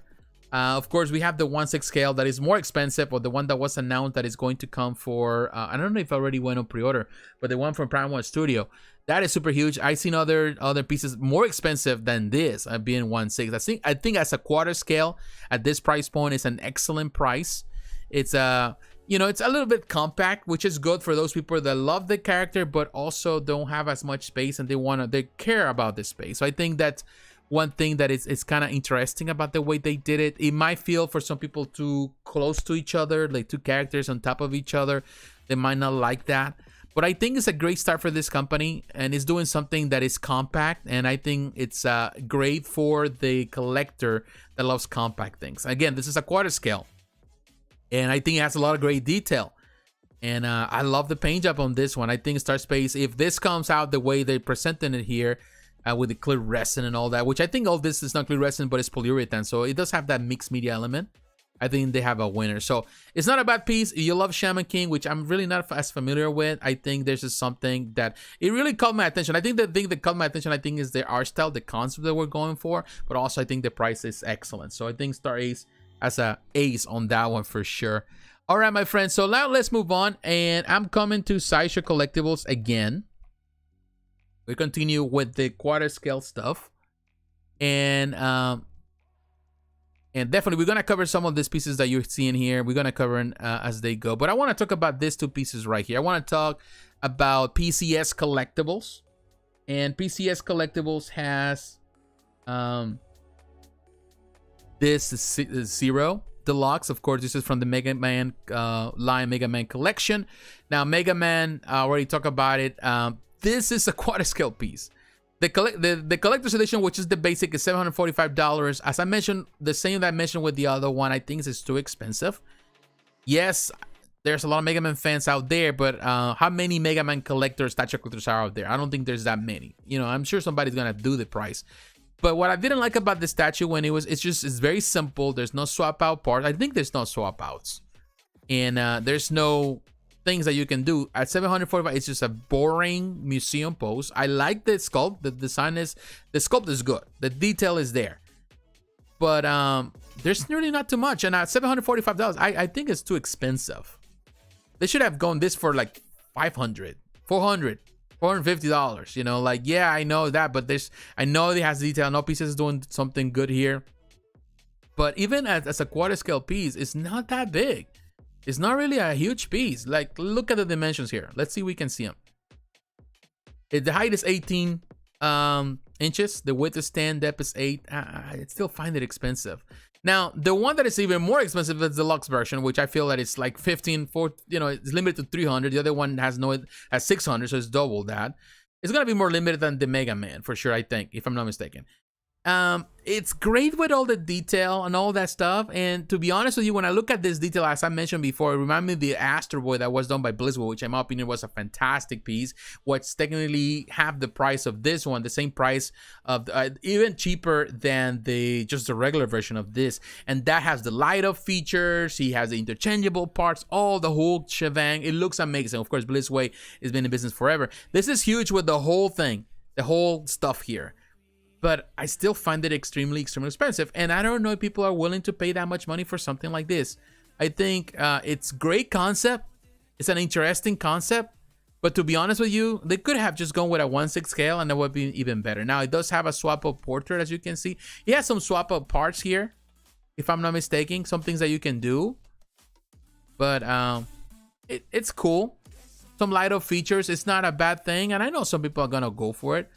Of course, we have the 1/6 scale that is more expensive, or the one that was announced that is going to come for, I don't know if it already went on pre-order, but the one from Prime One Studio, that is super huge. I've seen other pieces more expensive than this, being 1/6. I think as a quarter scale at this price point, it's an excellent price. It's it's a little bit compact, which is good for those people that love the character but also don't have as much space and they care about the space. So I think that's one thing that is kind of interesting about the way they did it. It might feel for some people too close to each other, like two characters on top of each other. They might not like that. But I think it's a great start for this company, and it's doing something that is compact, and I think it's great for the collector that loves compact things. Again, this is a quarter scale, and I think it has a lot of great detail. And I love the paint job on this one. I think Starspace, if this comes out the way they presented it here, with the clear resin and all that, which I think all this is not clear resin, but it's polyurethane, so it does have that mixed media element. I think they have a winner. So it's not a bad piece. If you love Shaman King, which I'm really not as familiar with, I think there's just something that it really caught my attention. I think the thing that caught my attention, I think, is the art style, the concept that we're going for, but also I think the price is excellent. So I think Star Ace has a ace on that one for sure. All right, my friends. So now let's move on, and I'm coming to Sideshow Collectibles again. We continue with the quarter scale stuff, and definitely we're gonna cover some of these pieces that you're seeing here. We're gonna cover as they go, but I want to talk about these two pieces right here. I want to talk about PCS Collectibles, and PCS Collectibles has this Zero Deluxe. Of course, this is from the Mega Man line, Mega Man collection. Now, Mega Man, I already talked about it. This is a quarter scale piece. The collector's edition, which is the basic, is $745. As I mentioned, the same that I mentioned with the other one, I think it's too expensive. Yes, there's a lot of Mega Man fans out there, but how many Mega Man collectors, statue collectors are out there? I don't think there's that many. I'm sure somebody's gonna do the price. But what I didn't like about the statue when it's very simple. There's no swap out part. I think there's no swap outs, and there's no things that you can do at $745. It's just a boring museum pose. I like the sculpt. The sculpt is good. The detail is there, but there's really not too much. And at $745, I think it's too expensive. They should have gone this for like $500, $400, $450. Like, yeah, I know that, but I know it has detail. I know PCS is doing something good here, but even as a quarter scale piece, it's not that big. It's not really a huge piece. Like, look at the dimensions here. Let's see if we can see them. The height is 18 inches. The width is 10. Depth is 8. I still find it expensive. Now, the one that is even more expensive is the deluxe version, which I feel that it's like 15 for, it's limited to 300. The other one has 600, so it's double that. It's gonna be more limited than the Mega Man for sure, I think, if I'm not mistaken. It's great with all the detail and all that stuff, and to be honest with you, when I look at this detail, as I mentioned before, it reminds me of the Astro Boy that was done by Blizzwood, which in my opinion was a fantastic piece, which technically half the price of this one, the same price of even cheaper than just the regular version of this. And that has the light up features, he has the interchangeable parts, all the whole shebang. It looks amazing. Of course, Blizzwood has been in business forever. This is huge with the whole thing, the whole stuff here. But I still find it extremely, extremely expensive. And I don't know if people are willing to pay that much money for something like this. I think it's great concept. It's an interesting concept. But to be honest with you, they could have just gone with a 1/6 scale and that would be even better. Now, it does have a swap-up portrait, as you can see. It has some swap-up parts here, if I'm not mistaken. Some things that you can do. But it's cool. Some light-up features. It's not a bad thing. And I know some people are going to go for it.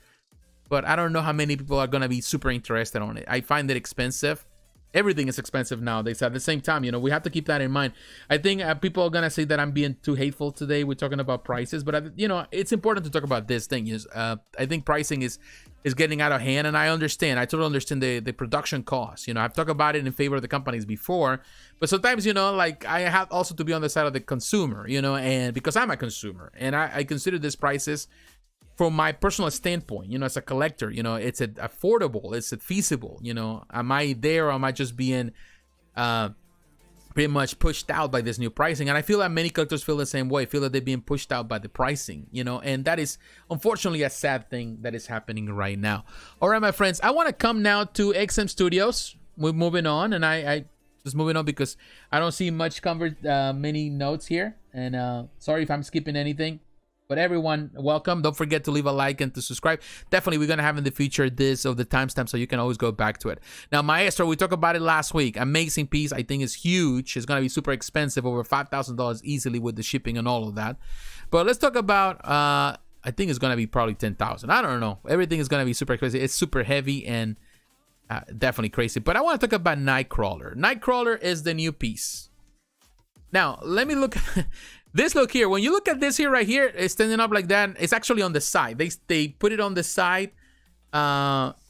But I don't know how many people are going to be super interested on it. I find it expensive. Everything is expensive nowadays. At the same time, you know, we have to keep that in mind. I think people are gonna say that I'm being too hateful today. We're talking about prices, but you know, it's important to talk about this thing. Is I think pricing is getting out of hand, and I understand. I totally understand the production costs. You know, I've talked about it in favor of the companies before, but sometimes, you know, like I have also to be on the side of the consumer. You know, and because I'm a consumer, and I consider these prices from my personal standpoint, you know, as a collector, you know, it's affordable, it's feasible, you know. Am I there, or am I just being pretty much pushed out by this new pricing? And I feel that many collectors feel the same way, feel that they're being pushed out by the pricing, you know, and that is unfortunately a sad thing that is happening right now. All right, my friends, I want to come now to XM Studios. We're moving on, and I just moving on because I don't see much covered, many notes here, and sorry if I'm skipping anything. But everyone, welcome. Don't forget to leave a like and to subscribe. Definitely, we're going to have in the future this of the timestamp, so you can always go back to it. Now, Maestro, we talked about it last week. Amazing piece. I think is huge. It's going to be super expensive, over $5,000 easily with the shipping and all of that. But let's talk about, I think it's going to be probably $10,000. I don't know. Everything is going to be super crazy. It's super heavy and definitely crazy. But I want to talk about Nightcrawler. Nightcrawler is the new piece. Now, let me look... This look here, when you look at this here right here, it's standing up like that. It's actually on the side. They put it on the side,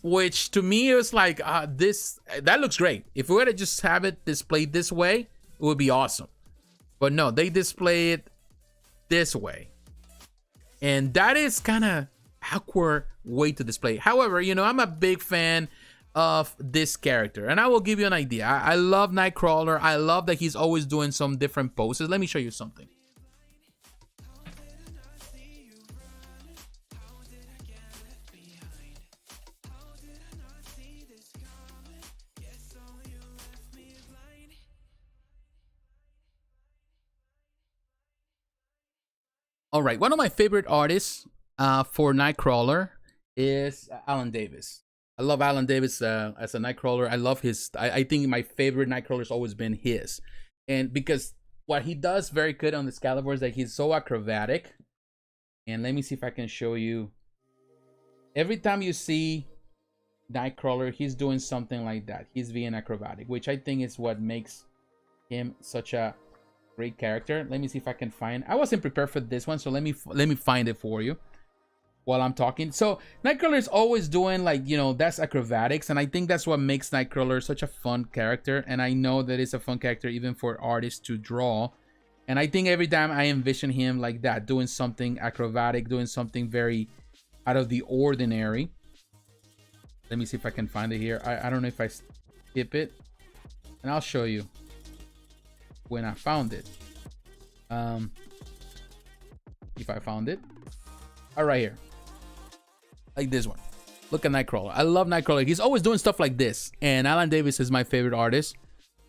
which to me is like that looks great. If we were to just have it displayed this way, it would be awesome. But no, they display it this way, and that is kind of awkward way to display it. However, you know, I'm a big fan of this character, and I will give you an idea. I love Nightcrawler. I love that he's always doing some different poses. Let me show you something. All right, one of my favorite artists for Nightcrawler is Alan Davis. I love Alan Davis as a Nightcrawler. I love his. I think my favorite Nightcrawler has always been his, and because what he does very good on Excalibur is that he's so acrobatic. And let me see if I can show you. Every time you see Nightcrawler, he's doing something like that. He's being acrobatic, which I think is what makes him such a great character. Let me see if I can find. I wasn't prepared for this one, so let me find it for you while I'm talking. So Nightcrawler is always doing, like, you know, that's acrobatics, and I think that's what makes Nightcrawler such a fun character. And I know that it's a fun character even for artists to draw. And I think every time I envision him like that, doing something acrobatic, doing something very out of the ordinary. Let me see if I can find it here. I don't know if I skip it, and I'll show you when I found it. If I found it. All right, here. Like this one. Look at Nightcrawler. I love Nightcrawler. He's always doing stuff like this. And Alan Davis is my favorite artist.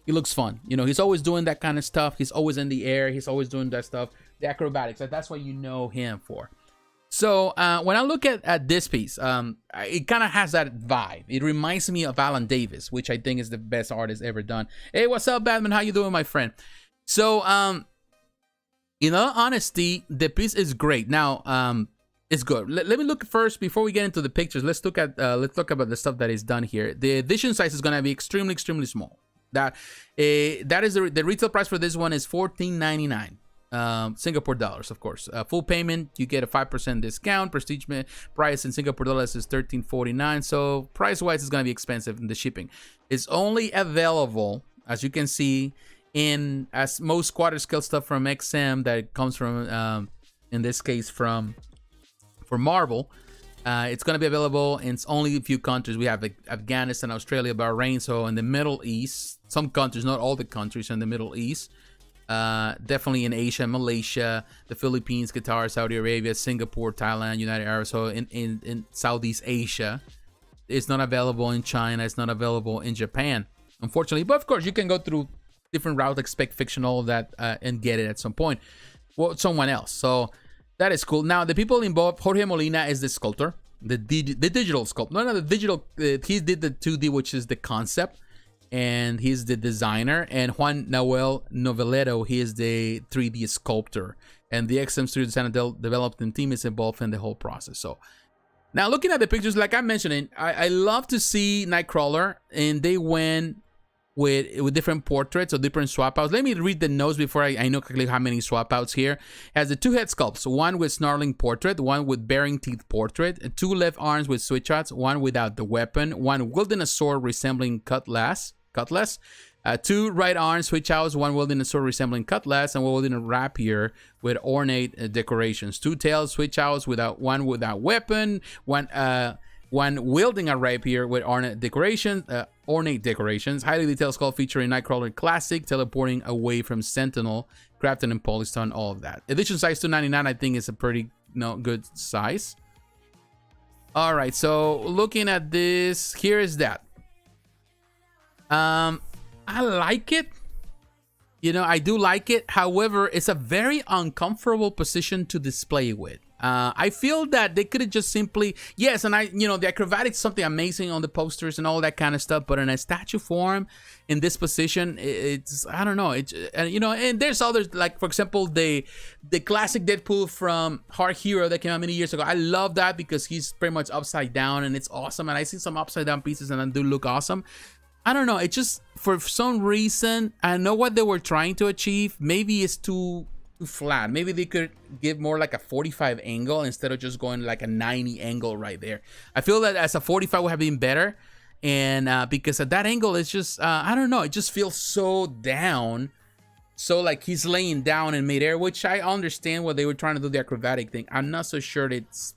He looks fun. You know, he's always doing that kind of stuff. He's always in the air. He's always doing that stuff. The acrobatics. That's what you know him for. So when I look at this piece, it kind of has that vibe. It reminds me of Alan Davis, which I think is the best artist ever done. Hey, what's up, Batman? How you doing, my friend? So, in all honesty, the piece is great. Now, it's good. Let me look first before we get into the pictures. Let's talk about the stuff that is done here. The edition size is going to be extremely small. That is the retail price for this one is $14.99. Singapore dollars, of course. Full payment, you get a 5% discount. Prestige price in Singapore dollars is $13.49. So price wise, it's gonna be expensive in the shipping. It's only available, as you can see, in as most quarter scale stuff from XM that comes from, in this case, for Marvel. It's gonna be available in only a few countries. We have like Afghanistan, Australia, Bahrain. So in the Middle East, some countries, not all the countries in the Middle East. Definitely in Asia, Malaysia, the Philippines, Qatar, Saudi Arabia, Singapore, Thailand, United Arab. So in Southeast Asia, it's not available in China. It's not available in Japan, unfortunately. But of course, you can go through different routes, expect fiction, all of that, and get it at some point. Well, someone else. So That is cool. Now, the people involved, Jorge Molina is the sculptor, the digital sculptor. No, the digital, he did the 2D, which is the concept, and he's the designer. And Juan Noel Noveletto, he is the 3D sculptor. And the XM Studio Design development team is involved in the whole process. So, now looking at the pictures, like I'm mentioning, I love to see Nightcrawler, and they went with different portraits or different swap outs. Let me read the notes before I know exactly how many swap outs here. It has the 2 head sculpts, one with snarling portrait, one with bearing teeth portrait, 2 left arms with switch outs, one without the weapon, one wielding a sword resembling cutlass, 2 right arm switch outs, one wielding a sword resembling cutlass, and one wielding a rapier with ornate decorations, 2 tails switch outs, one without weapon, one wielding a rapier with ornate decorations, highly detailed skull featuring Nightcrawler Classic, teleporting away from Sentinel, crafted in polystone, all of that. Edition size 299, I think is a pretty good size. All right, so looking at this, here is that. I like it. I do like it. However, it's a very uncomfortable position to display with. I feel that they could have just simply, yes, and the acrobatics is something amazing on the posters and all that kind of stuff, but in a statue form, in this position, it's, I don't know, and there's others, like, for example, the classic Deadpool from Hard Hero that came out many years ago. I love that because he's pretty much upside down, and it's awesome, and I see some upside down pieces, and they do look awesome. I don't know, it just, for some reason, I know what they were trying to achieve. Maybe it's too flat. Maybe they could give more like a 45 angle instead of just going like a 90 angle right there. I feel that as a 45 would have been better, and because at that angle, it's just, I don't know, it just feels so down. So like he's laying down in midair, which I understand what they were trying to do, the acrobatic thing. I'm not so sure it's,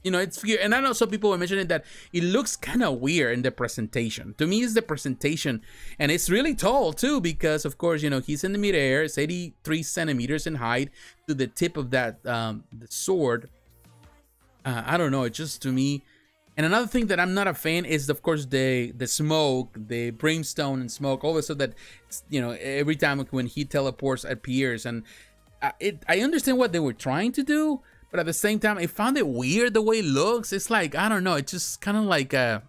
it's weird. And I know some people were mentioning that it looks kind of weird in the presentation. To me, it's the presentation. And it's really tall, too, because, of course, he's in the midair. It's 83 centimeters in height to the tip of that the sword. I don't know. It's just, to me. And another thing that I'm not a fan is, of course, the smoke, the brimstone and smoke. All of a sudden, that, every time when he teleports, appears. And I understand what they were trying to do. But at the same time, I found it weird the way it looks. It's like, I don't know, it's just kind of like, I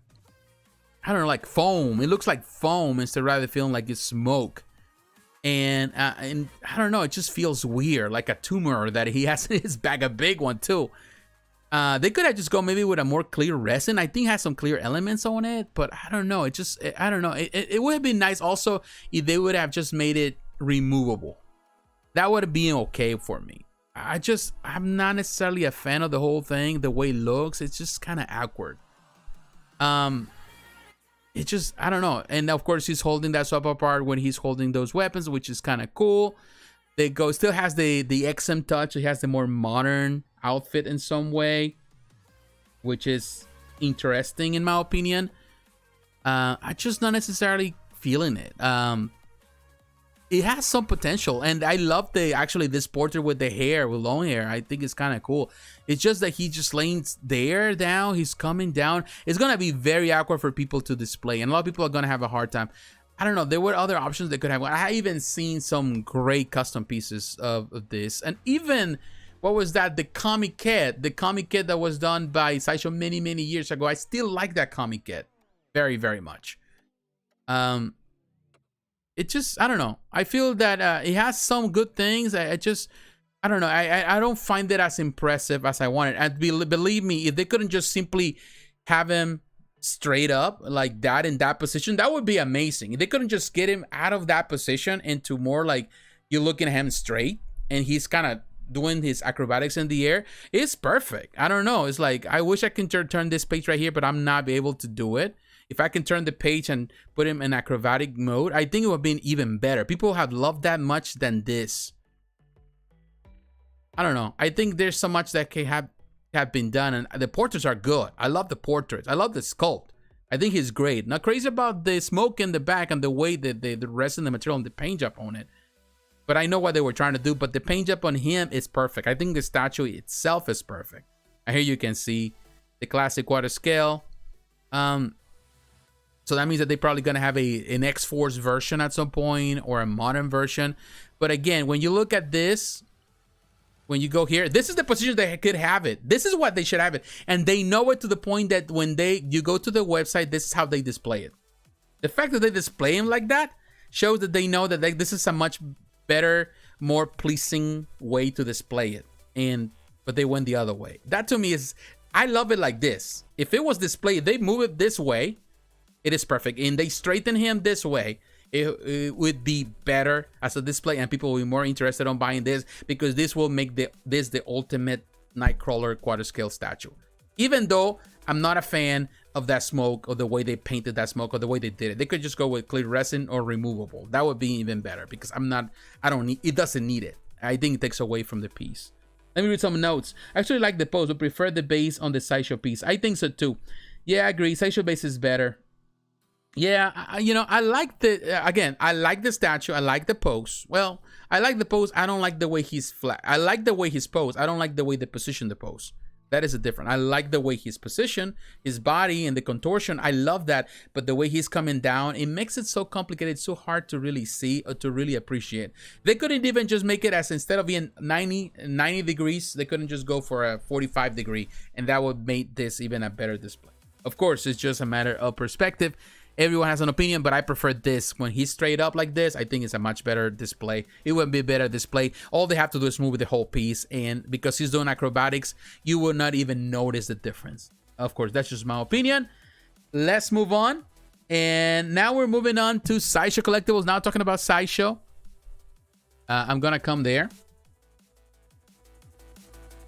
don't know, like foam. It looks like foam instead of rather feeling like it's smoke. And I don't know, it just feels weird, like a tumor that he has in his bag, a big one too. They could have just gone maybe with a more clear resin. I think it has some clear elements on it, but I don't know. I don't know. It would have been nice also if they would have just made it removable. That would have been okay for me. I'm not necessarily a fan of the whole thing, the way it looks. It's just kind of awkward. It just, I don't know. And of course, he's holding that swap apart when he's holding those weapons, which is kind of cool. Still has the XM touch. It has the more modern outfit in some way, which is interesting in my opinion. I just not necessarily feeling it. It has some potential, and I love this portrait with the hair, with long hair. I think it's kind of cool. It's just that he just laying there down. He's coming down. It's gonna be very awkward for people to display, and a lot of people are gonna have a hard time. I don't know. There were other options they could have. I even seen some great custom pieces of this, and even what was that? The comic kit that was done by Sideshow many years ago. I still like that comic kit very, very much. It just, I don't know. I feel that it has some good things. I don't know. I don't find it as impressive as I wanted. And believe me, if they couldn't just simply have him straight up like that in that position, that would be amazing. If they couldn't just get him out of that position into more like you're looking at him straight and he's kind of doing his acrobatics in the air, it's perfect. I don't know. It's like, I wish I can turn this page right here, but I'm not able to do it. If I can turn the page and put him in acrobatic mode, I think it would have been even better. People have loved that much than this. I don't know. I think there's so much that can have been done, and the portraits are good. I love the portraits. I love the sculpt. I think he's great. Not crazy about the smoke in the back and the way that the rest of the material and the paint job on it. But I know what they were trying to do. But the paint job on him is perfect. I think the statue itself is perfect. And here you can see the classic water scale. So that means that they're probably going to have an X-Force version at some point or a modern version. But again, when you look at this, When you go here, this is the position they could have it. This is what they should have it. And they know it to the point that when you go to the website, this is how they display it. The fact that they display him like that shows that they know that this is a much better, more pleasing way to display it. But they went the other way. That to me is, I love it like this. If it was displayed, they move it this way, it is perfect. And they straighten him this way, it would be better as a display, and people will be more interested on buying this, because this will make this the ultimate Nightcrawler quarter scale statue. Even though I'm not a fan of that smoke, or the way they painted that smoke, or the way they did it. They could just go with clear resin or removable. That would be even better, because it doesn't need it. I think it takes away from the piece. Let me read some notes. I actually like the pose, but prefer the base on the Sideshow piece. I think so too. Yeah, I agree. Sideshow base is better. Yeah, I like I like the statue. I like the pose. Well, I like the pose. I don't like the way he's flat. I like the way he's posed. I don't like the way they position the pose. That is a different. I like the way he's positioned, his body and the contortion. I love that. But the way he's coming down, it makes it so complicated. It's so hard to really see or to really appreciate. They couldn't even just make it as, instead of being 90 degrees, they couldn't just go for a 45 degree. And that would make this even a better display. Of course, it's just a matter of perspective. Everyone has an opinion, but I prefer this. When he's straight up like this, I think it's a much better display. It would be a better display. All they have to do is move the whole piece, and because he's doing acrobatics, you will not even notice the difference. Of course, that's just my opinion. Let's move on. And now we're moving on to Sideshow Collectibles. Now talking about Sideshow. I'm going to come there.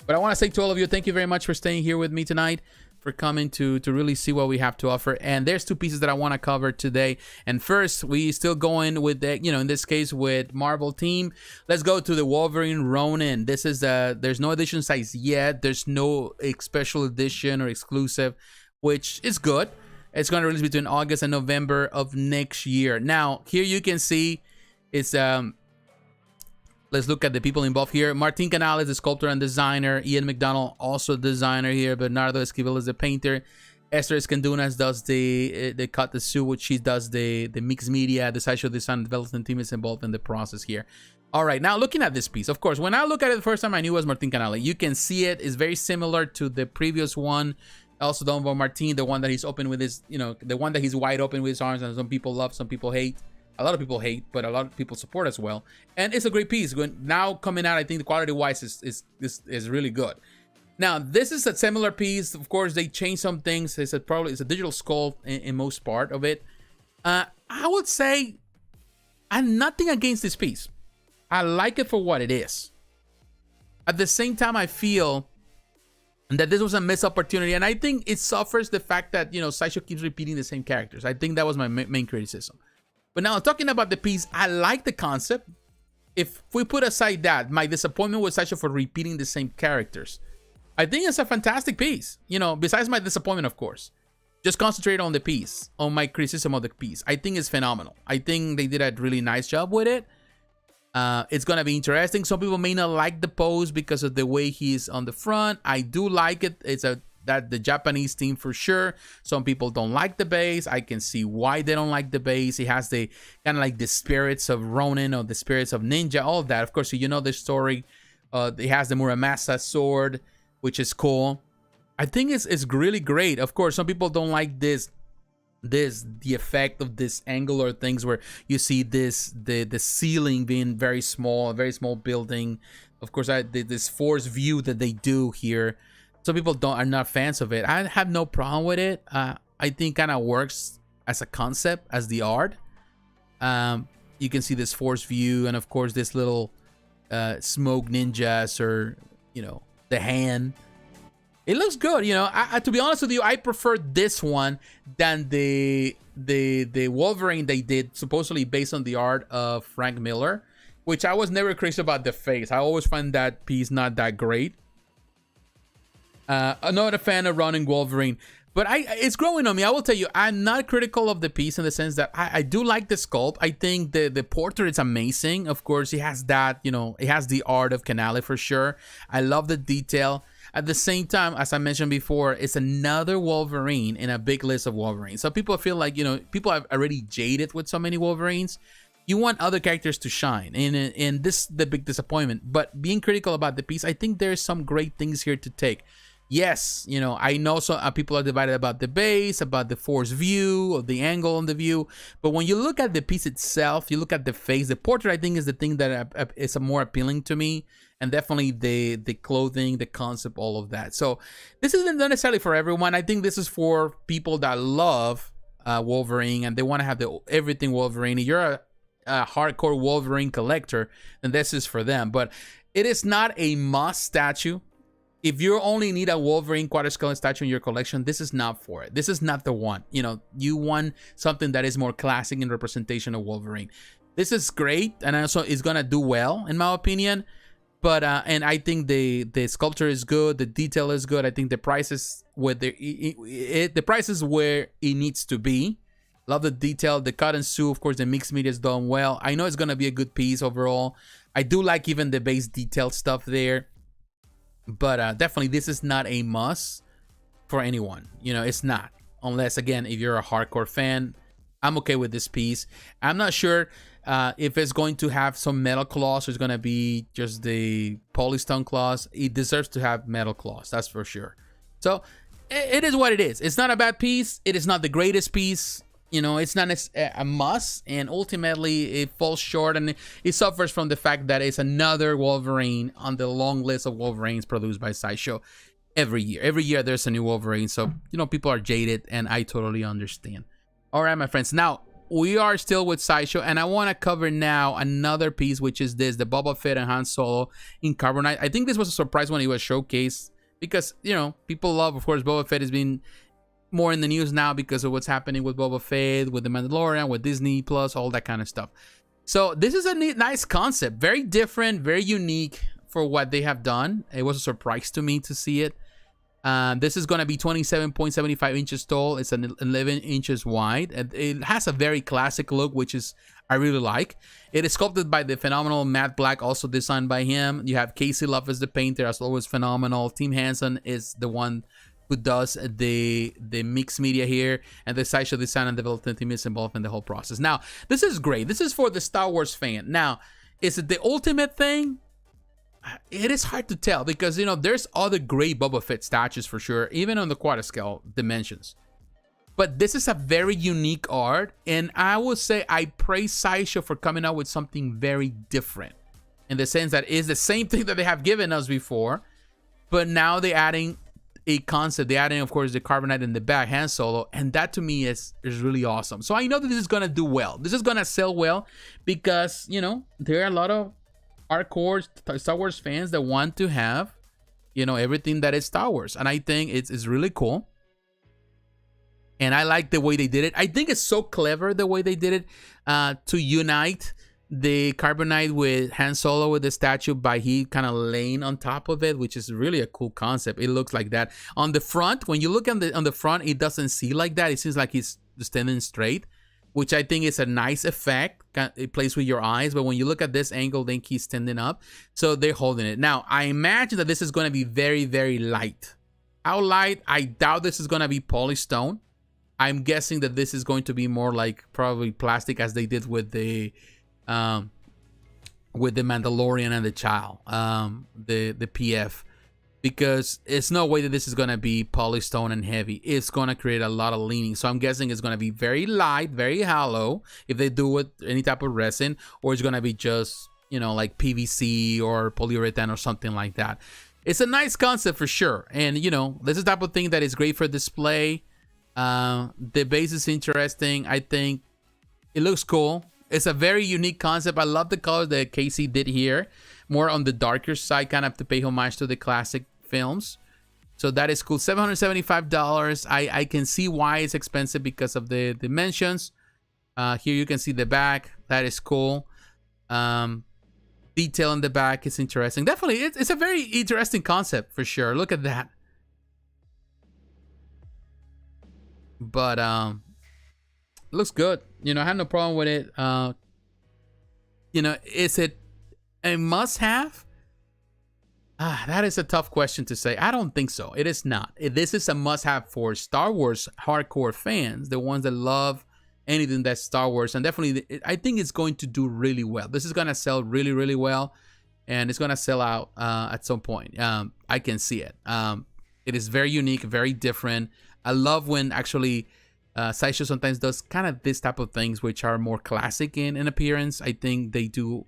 But I want to say to all of you, thank you very much for staying here with me tonight, for coming to really see what we have to offer. And there's two pieces that I want to cover today. And first, we still going with the, in this case with Marvel team. Let's go to the Wolverine Ronin. This is there's no edition size yet. There's no special edition or exclusive, which is good. It's going to release between August and November of next year. Now, here you can see it's let's look at the people involved here. Martin Canales, the sculptor and designer. Ian McDonald, also designer here. Bernardo Esquivel is the painter. Esther Escandunas does the cut the suit, which she does the mixed media. The Sideshow design development team is involved in the process here. All right, now looking at this piece, of course, when I look at it the first time, I knew it was Martin Canales. You can see it is very similar to the previous one, also done by Martin, the one that he's open with his, the one that he's wide open with his arms, and some people love, some people hate. A lot of people hate, but a lot of people support as well. And it's a great piece. Now coming out, I think the quality-wise is really good. Now, this is a similar piece. Of course, they changed some things. It's a digital skull in most part of it. I would say I'm nothing against this piece. I like it for what it is. At the same time, I feel that this was a missed opportunity. And I think it suffers the fact that, Sideshow keeps repeating the same characters. I think that was my main criticism. But now, talking about the piece, I like the concept. If we put aside that, my disappointment with Sideshow for repeating the same characters, I think it's a fantastic piece. Besides my disappointment, of course. Just concentrate on the piece, on my criticism of the piece. I think it's phenomenal. I think they did a really nice job with it. It's going to be interesting. Some people may not like the pose because of the way he's on the front. I do like it. It's the Japanese team for sure. Some people don't like the base. I can see why they don't like the base. It has the kind of like the spirits of Ronin or the spirits of ninja, all of that. Of course, the story. It has the Muramasa sword, which is cool. I think it's really great. Of course, some people don't like the effect of this angular things where you see the ceiling being very small, a very small building. Of course, this force view that they do here. Some people are not fans of it. I have no problem with it. I think kind of works as a concept, as the art. You can see this force view, and of course this little smoke ninjas, or the hand. It looks good. To be honest with you, I prefer this one than the Wolverine they did, supposedly based on the art of Frank Miller, which I was never crazy about the face. I always find that piece not that great. I'm not a fan of Ronin Wolverine, but it's growing on me. I will tell you, I'm not critical of the piece in the sense that I do like the sculpt. I think the portrait is amazing. Of course, it has that, it has the art of Canale for sure. I love the detail. At the same time, as I mentioned before, it's another Wolverine in a big list of Wolverines. So people feel like, people are already jaded with so many Wolverines. You want other characters to shine, and this is the big disappointment. But being critical about the piece, I think there's some great things here to take. Yes, you know, I know some people are divided about the base, about the force view, or the angle on the view. But when you look at the piece itself, you look at the face, the portrait, I think, is the thing that is more appealing to me. And definitely the clothing, the concept, all of that. So this isn't necessarily for everyone. I think this is for people that love Wolverine and they want to have everything Wolverine. If you're a hardcore Wolverine collector, then this is for them. But it is not a must statue. If you only need a Wolverine quarter scale statue in your collection, this is not for it. This is not the one. You know, you want something that is more classic in representation of Wolverine. This is great, and also it's gonna do well in my opinion. But and I think the sculpture is good, the detail is good. I think the price is where the price is where it needs to be. Love the detail, the cut and sew. Of course, the mixed media is done well. I know it's gonna be a good piece overall. I do like even the base detail stuff there. But definitely, this is not a must for anyone. You know, it's not. Unless, again, if you're a hardcore fan, I'm okay with this piece. I'm not sure if it's going to have some metal claws or it's going to be just the polystone claws. It deserves to have metal claws, that's for sure. So, it is what it is. It's not a bad piece. It is not the greatest piece. You know, it's not a must, and ultimately it falls short, and it suffers from the fact that it's another Wolverine on the long list of Wolverines produced by Sideshow every year. Every year there's a new Wolverine, so, you know, people are jaded, and I totally understand. All right, my friends. Now, we are still with Sideshow, and I want to cover now another piece, which is this, the Boba Fett and Han Solo in carbonite. I think this was a surprise when it was showcased, because, you know, people love, of course, Boba Fett has been more in the news now because of what's happening with Boba Fett, with The Mandalorian, with Disney Plus, all that kind of stuff. So this is a nice concept, very different, very unique for what they have done. It was a surprise to me to see it. This is going to be 27.75 inches tall. It's an 11 inches wide. And it has a very classic look, which is I really like. It is sculpted by the phenomenal Matt Black, also designed by him. You have Casey Love as the painter, as always phenomenal. Tim Hansen is the one who does the mixed media here, and the Sideshow design and development team is involved in the whole process. Now, this is great. This is for the Star Wars fan. Now, is it the ultimate thing? It is hard to tell because, you know, there's other great Boba Fett statues for sure, even on the quarter scale dimensions. But this is a very unique art, and I would say I praise Sideshow for coming out with something very different, in the sense that it's the same thing that they have given us before, but now they're adding a concept. They're adding, of course, the carbonite in the back, Han Solo, and that to me is really awesome. So I know that this is gonna do well. This is gonna sell well because, you know, there are a lot of hardcore Star Wars fans that want to have, you know, everything that is Star Wars, and I think it's really cool. And I like the way they did it. I think it's so clever the way they did it to unite the carbonite with Han Solo with the statue by he kind of laying on top of it, which is really a cool concept. It looks like that. On the front, when you look on the front, it doesn't see like that. It seems like he's standing straight, which I think is a nice effect. It plays with your eyes, but when you look at this angle, then he's standing up. So they're holding it. Now, I imagine that this is going to be very, very light. How light? I doubt this is going to be polystone. I'm guessing that this is going to be more like probably plastic, as they did with the Mandalorian and the Child, the PF, because it's no way that this is going to be polystone and heavy. It's going to create a lot of leaning. So I'm guessing it's going to be very light, very hollow, if they do with any type of resin, or it's going to be just, you know, like PVC or polyurethane or something like that. It's a nice concept for sure. And, you know, this is the type of thing that is great for display. The base is interesting. I think it looks cool. It's a very unique concept. I love the color that Casey did here. More on the darker side, kind of to pay homage to the classic films. So that is cool. $775. I can see why it's expensive because of the dimensions. Here you can see the back. That is cool. Detail in the back is interesting. Definitely, it's a very interesting concept for sure. Look at that. But looks good. You know, I have no problem with it. You know, is it a must-have? That is a tough question to say. I don't think so. It is not. This is a must-have for Star Wars hardcore fans, the ones that love anything that's Star Wars, and definitely I think it's going to do really well. This is gonna sell really, really well, and it's gonna sell out at some point. I can see it. It is very unique, very different. I love when actually Sideshow sometimes does kind of this type of things, which are more classic in appearance. I think they do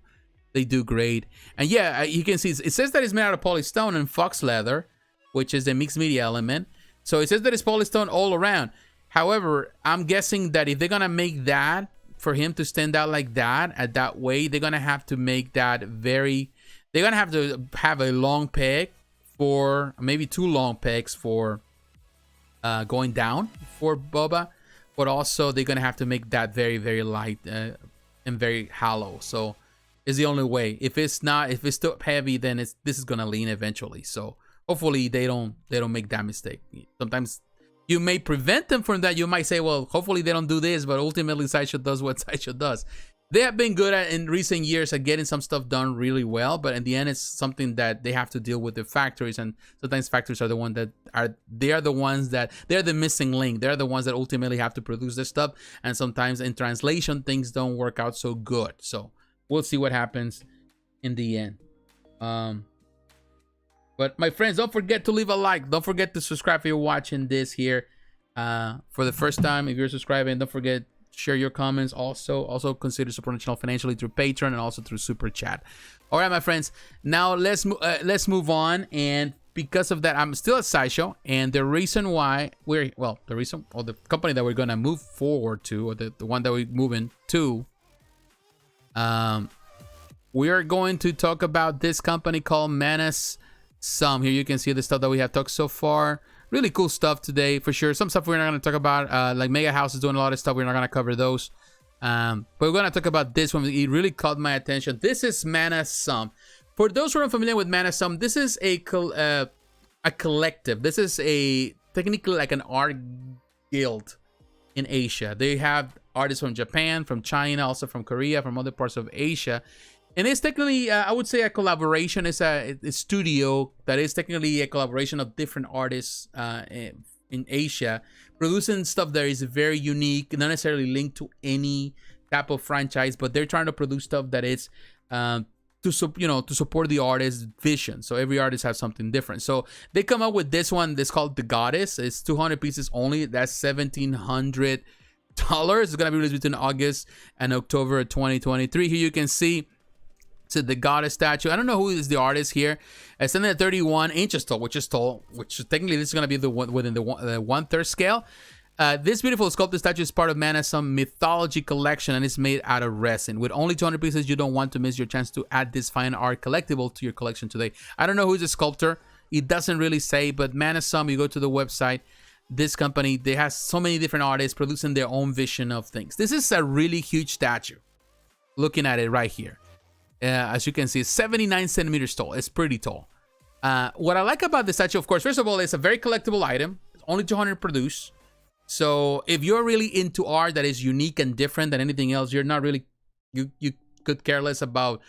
great. And yeah, you can see it says that it's made out of polystone and fox leather, which is a mixed media element. So it says that it's polystone all around. However, I'm guessing that if they're gonna make that for him to stand out like that at that way, they're gonna have to make that very. They're gonna have to have a long peg for maybe 2 long pegs for going down for Boba, but also they're gonna have to make that very, very light and very hollow. So it's the only way. If it's still heavy, then this is gonna lean eventually. So hopefully they don't make that mistake. Sometimes you may prevent them from that. You might say, well, hopefully they don't do this, but ultimately Sideshow does what Sideshow does. They have been good at in recent years at getting some stuff done really well, but in the end, it's something that they have to deal with the factories, and sometimes factories are the ones that they're the missing link. They're the ones that ultimately have to produce this stuff, and sometimes in translation things don't work out so good. So we'll see what happens in the end. But my friends, don't forget to leave a like. Don't forget to subscribe if you're watching this here for the first time. If you're subscribing, don't forget. Share your comments. Also consider supporting the channel financially through Patreon and also through Super Chat. All right, my friends. Now let's move on. And because of that, I'm still at Sideshow. And the reason why the company that we're gonna move forward to, or the one that we're moving to, we are going to talk about this company called Menace. Here you can see the stuff that we have talked so far. Really cool stuff today, for sure. Some stuff we're not going to talk about. Like Mega House is doing a lot of stuff. We're not going to cover those. But we're going to talk about this one. It really caught my attention. This is Menace. For those who are unfamiliar with Menace, this is a collective. This is technically like an art guild in Asia. They have artists from Japan, from China, also from Korea, from other parts of Asia. And it's technically, I would say, a collaboration. It's a studio that is technically a collaboration of different artists in Asia, producing stuff that is very unique, not necessarily linked to any type of franchise, but they're trying to produce stuff that is to support the artist's vision. So every artist has something different. So they come up with this one. It's called The Goddess. It's 200 pieces only. That's $1,700. It's gonna be released between August and October 2023. Here you can see. To the Goddess statue. I don't know who is the artist here. It's standing at 31 inches tall, which technically this is going to be the one within the 1/3 scale. This beautiful sculpted statue is part of Menace mythology collection, and it's made out of resin. With only 200 pieces, you don't want to miss your chance to add this fine art collectible to your collection today. I don't know who's the sculptor. It doesn't really say, but Menace, you go to the website. This company, they have so many different artists producing their own vision of things. This is a really huge statue. Looking at it right here. As you can see, it's 79 centimeters tall. It's pretty tall. What I like about the statue, of course, first of all, it's a very collectible item. It's only 200 produced. So if you're really into art that is unique and different than anything else, you're not really, you could care less about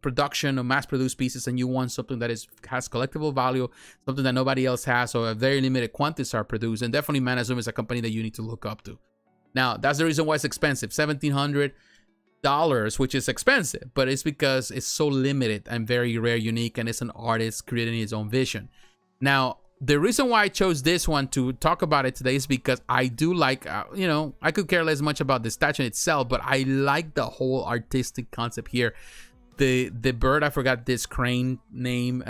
production or mass-produced pieces, and you want something that has collectible value, something that nobody else has, or a very limited quantities are produced. And definitely Manazum is a company that you need to look up to. Now, that's the reason why it's expensive. $1,700. Which is expensive, but it's because it's so limited and very rare, unique, and it's an artist creating his own vision. Now, the reason why I chose this one to talk about it today is because I do like, I could care less much about the statue itself, but I like the whole artistic concept here. The bird, I forgot this crane name.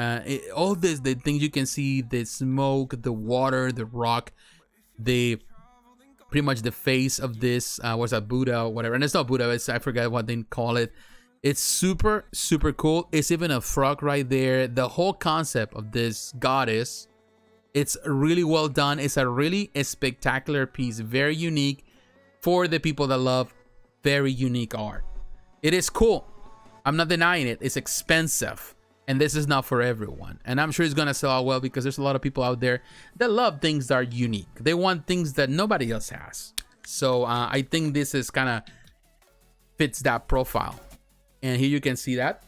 All the things you can see, the smoke, the water, the rock, pretty much the face of this was a Buddha or whatever, and it's not Buddha, I forgot what they call it. It's super, super cool. It's even a frog right there. The whole concept of this goddess, it's really well done. It's a really spectacular piece, very unique for the people that love very unique art. It is cool. I'm not denying it. It's expensive. And this is not for everyone. And I'm sure it's going to sell out well because there's a lot of people out there that love things that are unique. They want things that nobody else has. So I think this is kind of fits that profile. And here you can see that.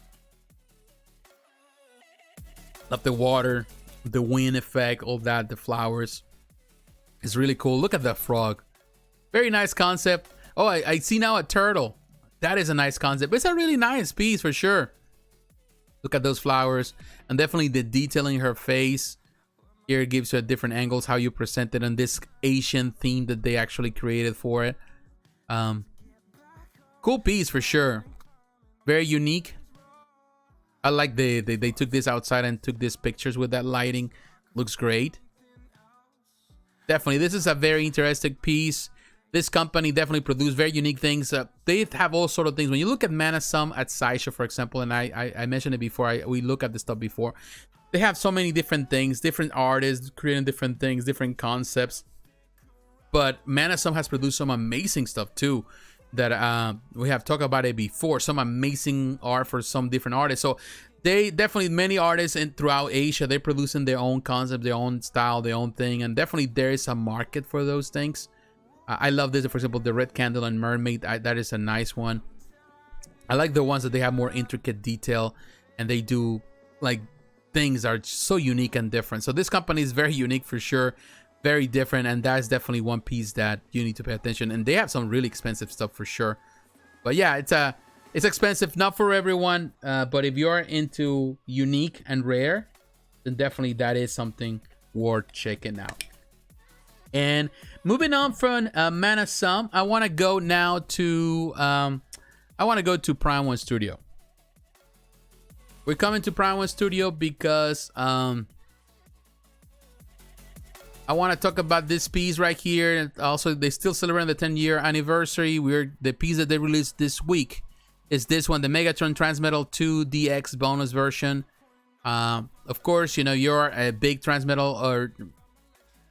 Love the water, the wind effect, all that, the flowers. It's really cool. Look at that frog. Very nice concept. Oh, I see now a turtle. That is a nice concept. It's a really nice piece for sure. Look at those flowers, and definitely the detailing her face. Here it gives you a different angles how you present it on this Asian theme that they actually created for it. Cool piece for sure. Very unique. I like they took this outside and took these pictures with that lighting. Looks great. Definitely, this is a very interesting piece. This company definitely produced very unique things. They have all sort of things. When you look at Manasum at Sideshow, for example, and I mentioned it before, we look at this stuff before. They have so many different things, different artists creating different things, different concepts. But Manasum has produced some amazing stuff too. That we have talked about it before. Some amazing art for some different artists. So they definitely, many artists throughout Asia, they're producing their own concept, their own style, their own thing, and definitely there is a market for those things. I love this, for example, the Red Candle and Mermaid. That is a nice one. I like the ones that they have more intricate detail, and they do like things are so unique and different. So this company is very unique for sure, very different, and that's definitely one piece that you need to pay attention. And they have some really expensive stuff for sure. But yeah, it's expensive, not for everyone. But if you're into unique and rare, then definitely that is something worth checking out. And moving on from Manasum, I want to go now to Prime One Studio. We're coming to Prime One Studio because I want to talk about this piece right here. And also, they still celebrating the 10-year anniversary. The piece that they released this week is this one, the Megatron Transmetal 2 DX bonus version. Of course, you know, you're a big Transmetal or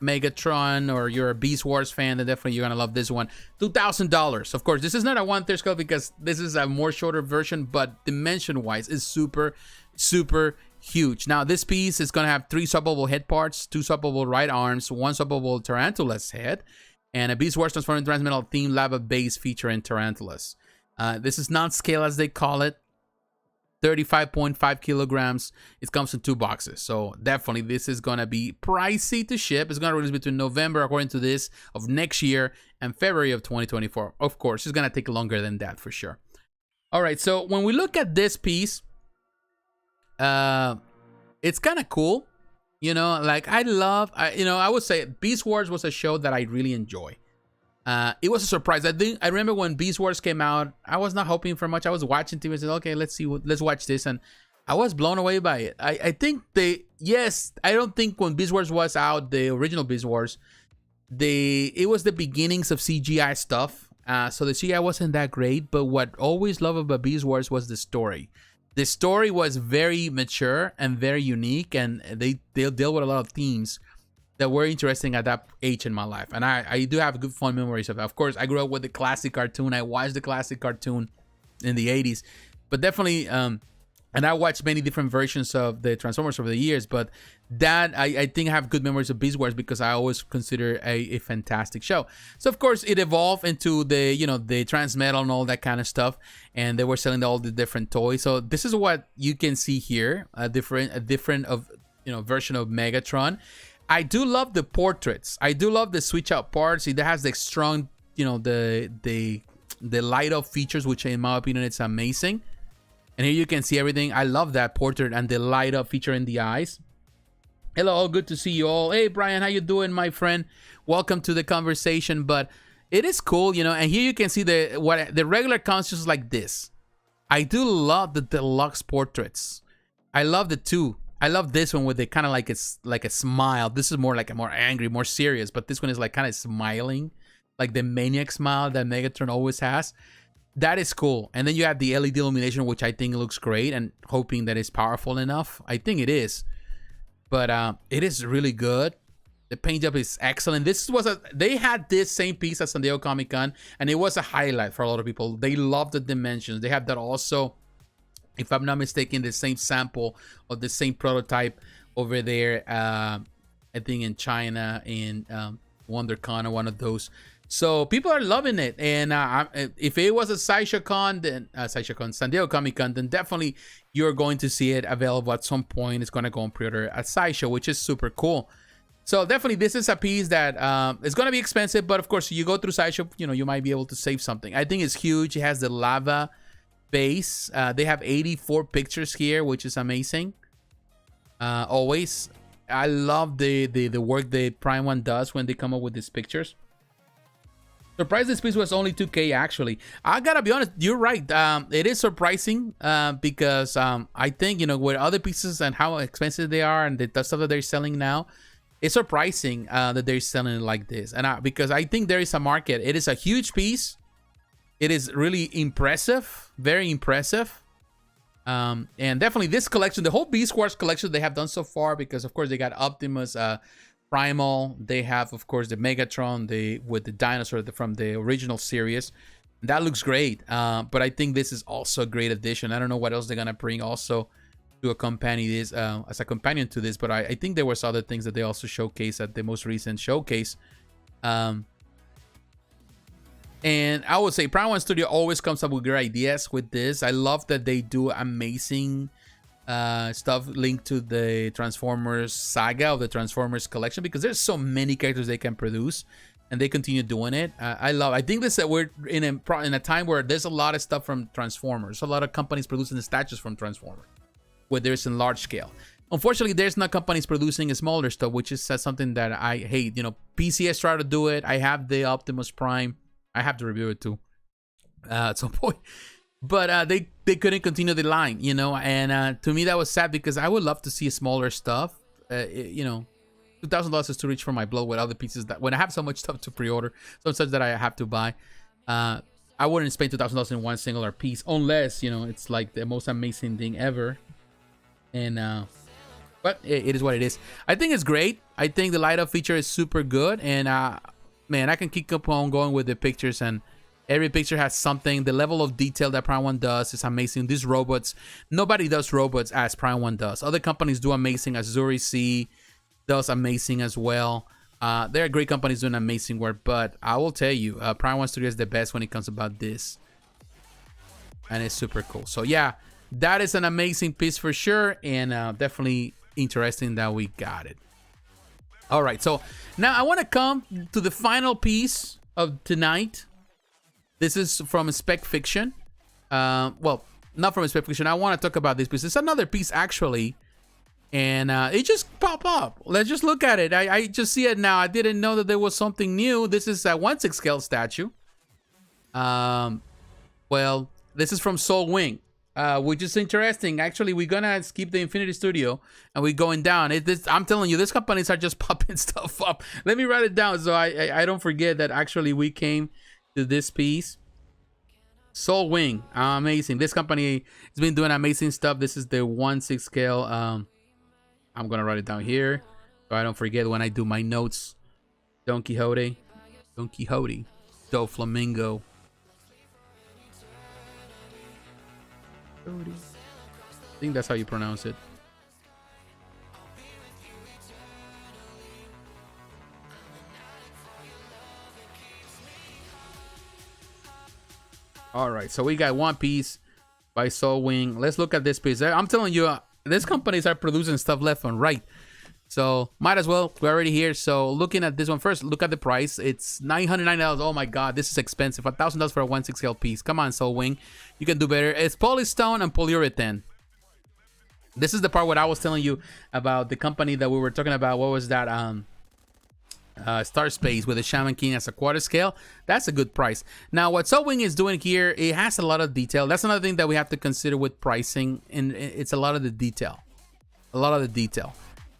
Megatron, or you're a Beast Wars fan, then definitely you're gonna love this one. $2,000. Of course, this is not a 1/3 scale because this is a more shorter version, but dimension wise is super huge. Now this piece is gonna have 3 swappable head parts, 2 swappable right arms, 1 swappable Tarantula's head, and a Beast Wars transforming Transmetal theme lava base featuring Tarantulas. This is non-scale, as they call it. 35.5 kilograms. It comes in 2 boxes, so definitely this is gonna be pricey to ship. It's gonna release between November, according to this, of next year and February of 2024. Of course, it's gonna take longer than that for sure. All right, so when we look at this piece, it's kind of cool, you know. Like I would say Beast Wars was a show that I really enjoy. It was a surprise. I remember when Beast Wars came out, I was not hoping for much. I was watching TV and said, okay, let's watch this, and I was blown away by it. I think I don't think when Beast Wars was out, the original Beast Wars, it was the beginnings of CGI stuff. So the CGI wasn't that great, but what I always loved about Beast Wars was the story. The story was very mature and very unique, and they'll deal with a lot of themes that were interesting at that age in my life. And I do have good fun memories of it. Of course, I grew up with the classic cartoon. I watched the classic cartoon in the 80s. But definitely, and I watched many different versions of the Transformers over the years. But that, I think I have good memories of Beast Wars because I always consider a fantastic show. So, of course, it evolved into the Transmetal and all that kind of stuff. And they were selling all the different toys. So this is what you can see here. A different version of Megatron. I do love the portraits. I do love the switch out parts. It has the strong, the light up features, which in my opinion, it's amazing. And here you can see everything. I love that portrait and the light up feature in the eyes. Hello, good to see you all. Hey, Brian, how you doing, my friend? Welcome to the conversation. But it is cool, And here you can see the regular constructs like this. I do love the deluxe portraits. I love the 2. I love this one with it kind of like it's like a smile. This is more like a more angry, more serious, but this one is like kind of smiling, like the maniac smile that Megatron always has. That is cool. And then you have the LED illumination, which I think looks great, and hoping that it's powerful enough. I think it is, but it is really good. The paint job is excellent. They had this same piece at San Diego Comic-Con, and it was a highlight for a lot of people. They loved the dimensions. They have that also. If I'm not mistaken, the same sample or the same prototype over there, I think in China, in WonderCon or one of those. So people are loving it. And if it was a Sideshow Con, then San Diego Comic Con, then definitely you're going to see it available at some point. It's going to go on pre-order at Sideshow, which is super cool. So definitely this is a piece that is going to be expensive, but of course you go through Sideshow, you know, you might be able to save something. I think it's huge. It has the lava base. They have 84 pictures here, which is amazing. Always. I love the work the Prime One does when they come up with these pictures. Surprised this piece was only 2K actually. I gotta be honest, you're right. It is surprising because I think, you know, with other pieces and how expensive they are and the stuff that they're selling now, it's surprising that they're selling it like this. And because I think there is a market. It is a huge piece. It is really impressive, very impressive. And definitely this collection, the whole Beast Wars collection they have done so far, because of course they got Optimus Primal, they have of course the Megatron, with the dinosaur from the original series. That looks great, but I think this is also a great addition. I don't know what else they're gonna bring also to accompany this as a companion to this, but I think there was other things that they also showcased at the most recent showcase. And I would say Prime One Studio always comes up with great ideas with this. I love that they do amazing stuff linked to the Transformers saga of the Transformers collection, because there's so many characters they can produce, and they continue doing it. I think this we're in a time where there's a lot of stuff from Transformers, a lot of companies producing the statues from Transformers, where there's in large scale. Unfortunately, there's not companies producing smaller stuff, which is something that I hate. You know, PCS try to do it. I have the Optimus Prime. I have to review it too at some point. But they couldn't continue the line, you know, and to me that was sad, because I would love to see smaller stuff. You know, $2,000 is too rich for my blood with other pieces that when I have so much stuff to pre-order, so such that I have to buy. I wouldn't spend $2,000 in one singular piece unless, you know, it's like the most amazing thing ever. And but it is what it is. I think it's great. I think the light up feature is super good, and man, I can keep on going with the pictures, and every picture has something. The level of detail that Prime One does is amazing. These robots, nobody does robots as Prime One does. Other companies do amazing. Azuri C does amazing as well. There are great companies doing amazing work, but I will tell you, Prime One Studio is the best when it comes about this, and it's super cool. So yeah, that is an amazing piece for sure, and definitely interesting that we got it. All right, so now I want to come to the final piece of tonight. This is from Spec Fiction. Well, not from Spec Fiction. I want to talk about this piece. It's another piece, actually. And it just popped up. Let's just look at it. I just see it now. I didn't know that there was something new. This is a 1/6 scale statue. Well, this is from Soul Wing. Which is interesting. Actually, we're gonna skip the Infinity Studio and we're going down. I'm telling you, these companies are just popping stuff up. Let me write it down so I don't forget that actually we came to this piece. Soul Wing, amazing. This company has been doing amazing stuff. This is the 1/6 scale. I'm gonna write it down here so I don't forget when I do my notes. Donquixote, Doflamingo. I think that's how you pronounce it. All right, so we got one piece by Soul Wing. Let's look at this piece. I'm telling you, these companies are producing stuff left and right. So might as well. We're already here. So looking at this one first, look at the price. It's $909. Oh my God, this is expensive. $1,000 for a 1/6 scale piece. Come on, Soul Wing, you can do better. It's polystone and polyurethane. This is the part what I was telling you about the company that we were talking about. What was that? Star Space with the Shaman King as a quarter scale. That's a good price. Now, what Soul Wing is doing here, it has a lot of detail. That's another thing that we have to consider with pricing, and it's a lot of the detail. A lot of the detail.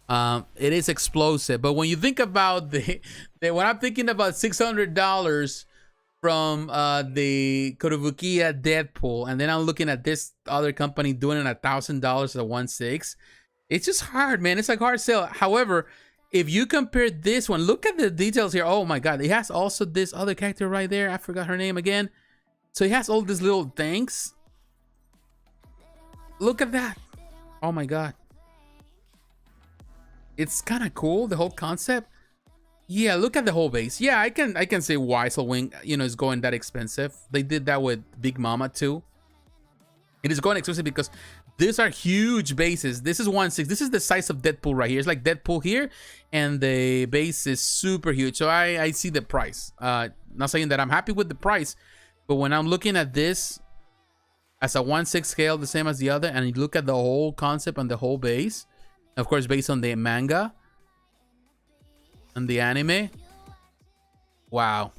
It is explosive, but when you think about when I'm thinking about $600 from the Kotobukiya Deadpool, and then I'm looking at this other company doing it $1,000 at 1/6, it's just hard, man. It's like hard sell. However, if you compare this one, look at the details here. Oh my God, it has also this other character right there. I forgot her name again. So it has all these little things. Look at that. Oh my God. It's kind of cool, the whole concept. Yeah, look at the whole base. Yeah, I can say why Soul Wing, you know, is going that expensive. They did that with Big Mama too. It is going exclusive because these are huge bases. This is 1/6. This is the size of Deadpool right here. It's like Deadpool here, and the base is super huge. So I see the price. Not saying that I'm happy with the price, but when I'm looking at this as a 1/6 scale, the same as the other, and you look at the whole concept and the whole base, of course, based on the manga and the anime. Wow.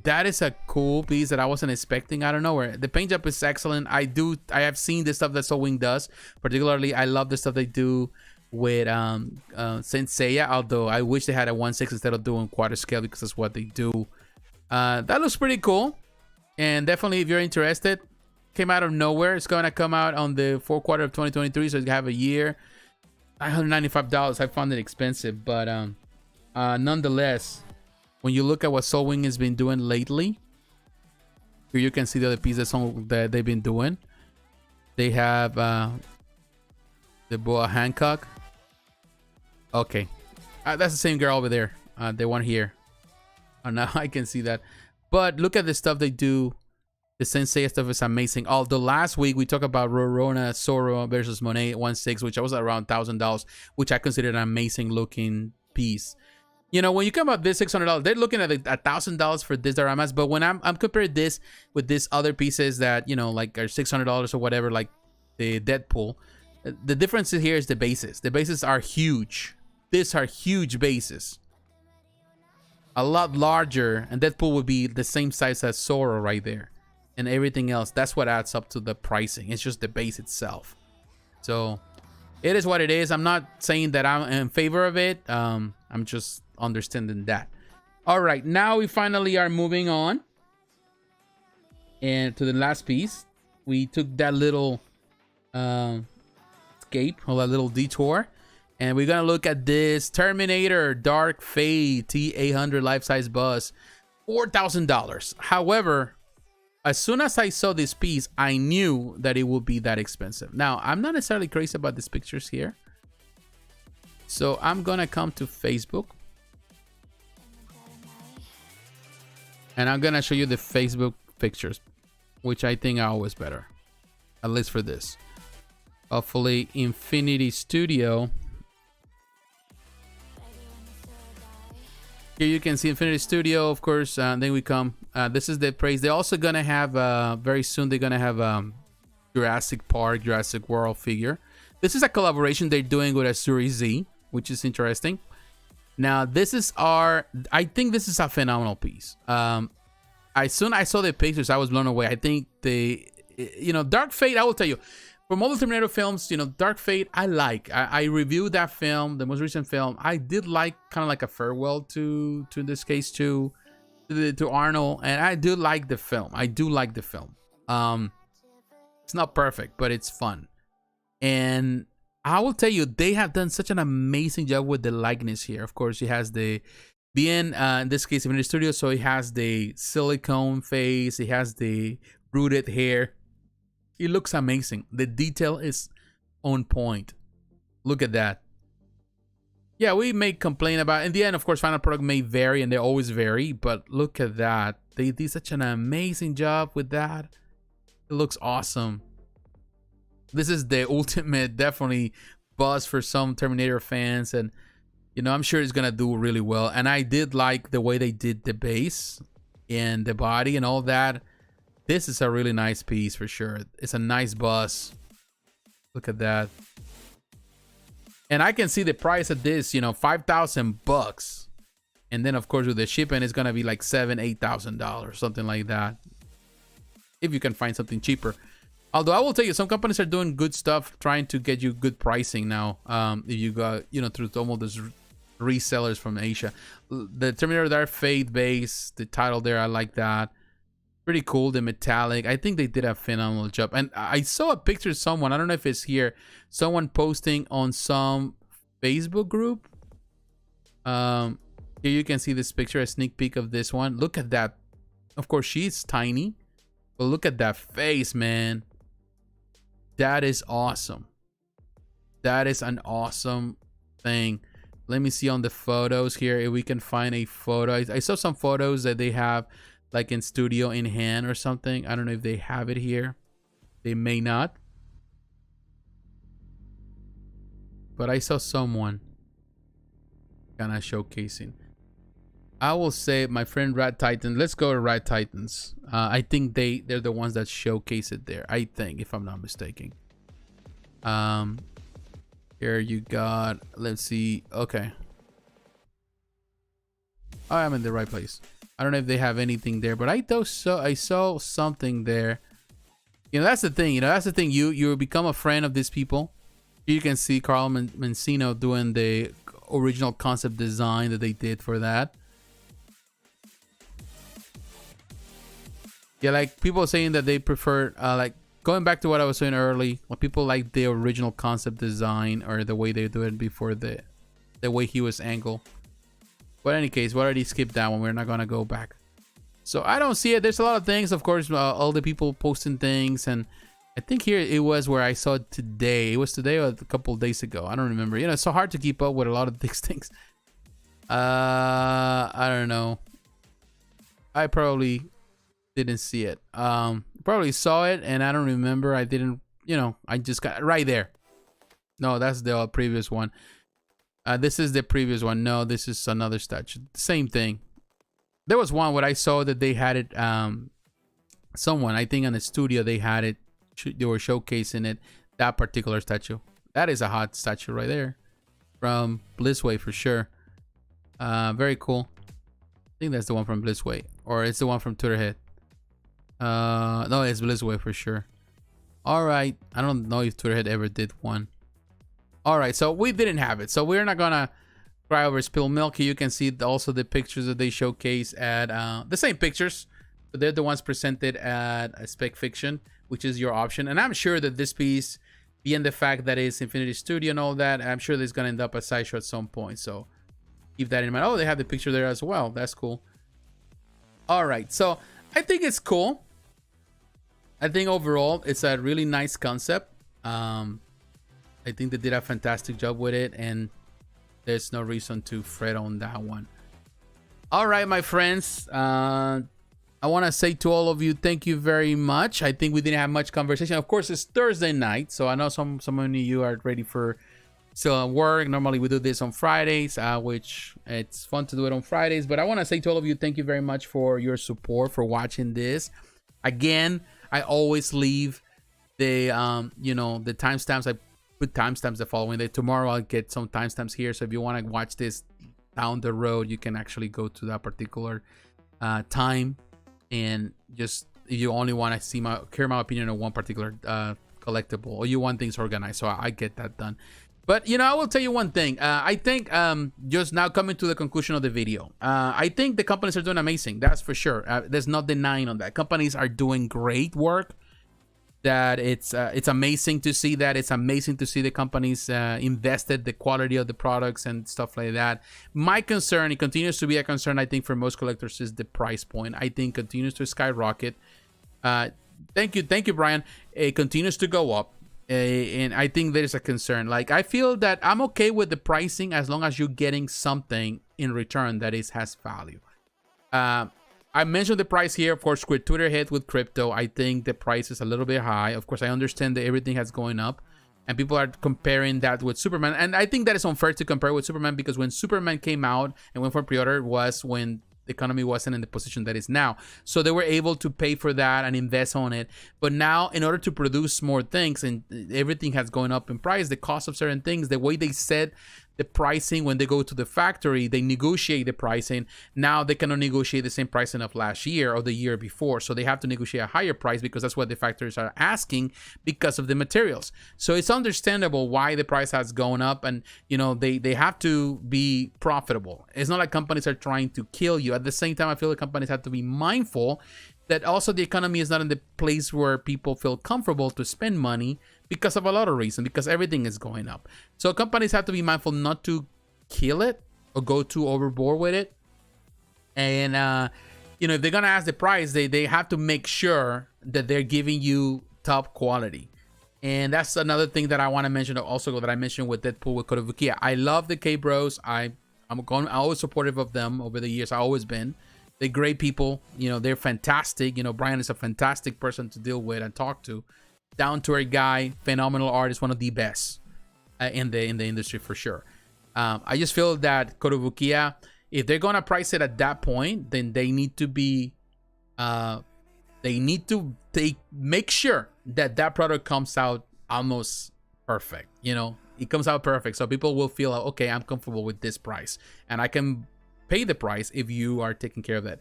That is a cool piece that I wasn't expecting out of nowhere. The paint job is excellent. I have seen the stuff that Soul Wing does. Particularly, I love the stuff they do with Saint Seiya. Although I wish they had a 1/6 instead of doing quarter scale, because that's what they do. That looks pretty cool. And definitely, if you're interested, came out of nowhere. It's going to come out on the fourth quarter of 2023. So you have a year. $195. I found it expensive. But nonetheless, when you look at what Soul Wing has been doing lately, here you can see the other pieces that they've been doing. They have the Boa Hancock. Okay, that's the same girl over there. The one here. Oh, now I can see that. But look at the stuff they do. The Sensei stuff is amazing. Although last week we talked about Rorona Soro versus Monet 1/6, which was around $1,000, which I consider an amazing looking piece. You know, when you come up this $600, they're looking at $1,000 for this dioramas. But when I'm comparing this with these other pieces that, you know, like are $600 or whatever, like the Deadpool, the difference here is the bases. The bases are huge. These are huge bases, a lot larger, and Deadpool would be the same size as Zoro right there, and everything else. That's what adds up to the pricing. It's just the base itself. So it is what it is. I'm not saying that I'm in favor of it. I'm just understanding that. All right, now we finally are moving on and to the last piece. We took that little escape, or a little detour, and we're gonna look at this Terminator Dark Fate T800 life-size bus, $4,000. However, as soon as I saw this piece, I knew that it would be that expensive. Now, I'm not necessarily crazy about these pictures here, so I'm gonna come to Facebook and I'm gonna show you the Facebook pictures, which I think are always better, at least for this. Hopefully Infinity Studio. Here you can see Infinity Studio, of course. Then we come. This is the praise. They're also gonna have very soon. They're gonna have Jurassic Park, Jurassic World figure. This is a collaboration they're doing with Azuri Z, which is interesting. Now this is I think this is a phenomenal piece. As soon as I saw the pictures, I was blown away. I think Dark Fate. I will tell you, from all the Terminator films, Dark Fate, I reviewed that film, the most recent film. I did like kind of like a farewell to in this case to Arnold, and I do like the film. I do like the film. It's not perfect, but it's fun. And I will tell you, they have done such an amazing job with the likeness here. Of course, he has the in this case, in the studio, so he has the silicone face, he has the rooted hair. It looks amazing. The detail is on point. Look at that. Yeah, we may complain about, in the end, of course, final product may vary, and they always vary, but look at that. They did such an amazing job with that. It looks awesome. This is the ultimate, definitely, buzz for some Terminator fans, and I'm sure it's gonna do really well. And I did like the way they did the base and the body and all that. This is a really nice piece for sure. It's a nice bus. Look at that. And I can see the price of this, $5,000. And then of course with the shipping, it's gonna be like $7,000-8,000, something like that, if you can find something cheaper. Although I will tell you, some companies are doing good stuff, trying to get you good pricing now. If you got, through some of those resellers from Asia. The Terminator Dark Fate base, the title there, I like that. Pretty cool. The metallic, I think they did a phenomenal job. And I saw a picture of someone, I don't know if it's here, someone posting on some Facebook group. Here you can see this picture, a sneak peek of this one. Look at that. Of course, she's tiny, but look at that face, man. That is awesome. That is an awesome thing. Let me see on the photos here if we can find a photo. I saw some photos that they have like in studio in hand or something. I don't know if they have it here. They may not. But I saw someone kind of showcasing. I will say my friend Rat Titan. Let's go to Rat Titans. I think they're the ones that showcase it there. I think, if I'm not mistaken. Here you got. Let's see. Okay. I'm in the right place. I don't know if they have anything there, but I saw something there. You know, that's the thing. You become a friend of these people. You can see Carl Mancino doing the original concept design that they did for that. Yeah, like people saying that they prefer, like going back to what I was saying early, when people like the original concept design or the way they do it before the way he was angled. But in any case, we already skipped that one. We're not gonna go back. So I don't see it. There's a lot of things, of course, all the people posting things, and I think here it was where I saw it today. It was today or a couple of days ago. I don't remember. You know, it's so hard to keep up with a lot of these things. I don't know. I probably didn't see it. Probably saw it and I don't remember. I didn't, you know, I just got right there. No, that's the previous one. This is the previous one. No, this is another statue. Same thing. There was one where I saw that they had it. Someone, I think, in a studio, they had it. They were showcasing it. That particular statue. That is a hot statue right there, from Blissway for sure. Very cool. I think that's the one from Blissway, or it's the one from Tweeterhead. No, it's Blissway for sure. All right. I don't know if Tweeterhead ever did one. All right, so we didn't have it, so we're not gonna cry over spilled milk. You can see also the pictures that they showcase at the same pictures, but they're the ones presented at a Spec Fiction, which is your option. And I'm sure that this piece, beyond the fact that it's Infinity Studio and all that, I'm sure that it's gonna end up at Sideshow at some point. So keep that in mind. Oh, they have the picture there as well. That's cool. All right, so I think it's cool. I think overall it's a really nice concept. I think they did a fantastic job with it, and there's no reason to fret on that one. All right, my friends. I want to say to all of you, thank you very much. I think we didn't have much conversation. Of course, it's Thursday night, so I know some of you are ready for still at work. Normally, we do this on Fridays, which it's fun to do it on Fridays. But I want to say to all of you, thank you very much for your support, for watching this. Again, I always leave the you know, the timestamps. I put timestamps the following day. Tomorrow I'll get some timestamps here, so if you want to watch this down the road, you can actually go to that particular time, and just if you only want to see hear my opinion on one particular collectible, or you want things organized, so I get that done. But you know, I will tell you one thing. I think just now coming to the conclusion of the video, I think the companies are doing amazing. That's for sure. There's no denying on that. Companies are doing great work. That it's amazing to see that. It's amazing to see the companies invested the quality of the products and stuff like that. My concern, it continues to be a concern, I think, for most collectors, is the price point. I think continues to skyrocket. Thank you, Brian. It continues to go up, and I think there's a concern. Like, I feel that I'm okay with the pricing as long as you're getting something in return that has value. I mentioned the price here, of course, with Tweeterhead with Krypto. I think the price is a little bit high. Of course, I understand that everything has going up, and people are comparing that with Superman. And I think that is unfair to compare with Superman, because when Superman came out and went for pre-order was when the economy wasn't in the position that is now. So they were able to pay for that and invest on it. But now, in order to produce more things, and everything has gone up in price, the cost of certain things, the way they set the pricing when they go to the factory, they negotiate the pricing. Now they cannot negotiate the same pricing of last year or the year before. So they have to negotiate a higher price, because that's what the factories are asking because of the materials. So it's understandable why the price has gone up, and you know, they have to be profitable. It's not like companies are trying to kill you. At the same time, I feel the companies have to be mindful that also the economy is not in the place where people feel comfortable to spend money because of a lot of reasons, because everything is going up. So companies have to be mindful not to kill it or go too overboard with it. And, you know, if they're going to ask the price, they have to make sure that they're giving you top quality. And that's another thing that I want to mention also, that I mentioned with Deadpool with Kotobukiya. I love the K-Bros. I'm always supportive of them over the years. I've always been. They're great people. You know, they're fantastic. You know, Brian is a fantastic person to deal with and talk to. down to earth guy, phenomenal artist, one of the best in the industry for sure. I just feel that Kotobukiya, if they're gonna price it at that point, then they need to be, make sure that that product comes out almost perfect. You know, it comes out perfect, so people will feel like, okay, I'm comfortable with this price, and I can pay the price if you are taking care of that.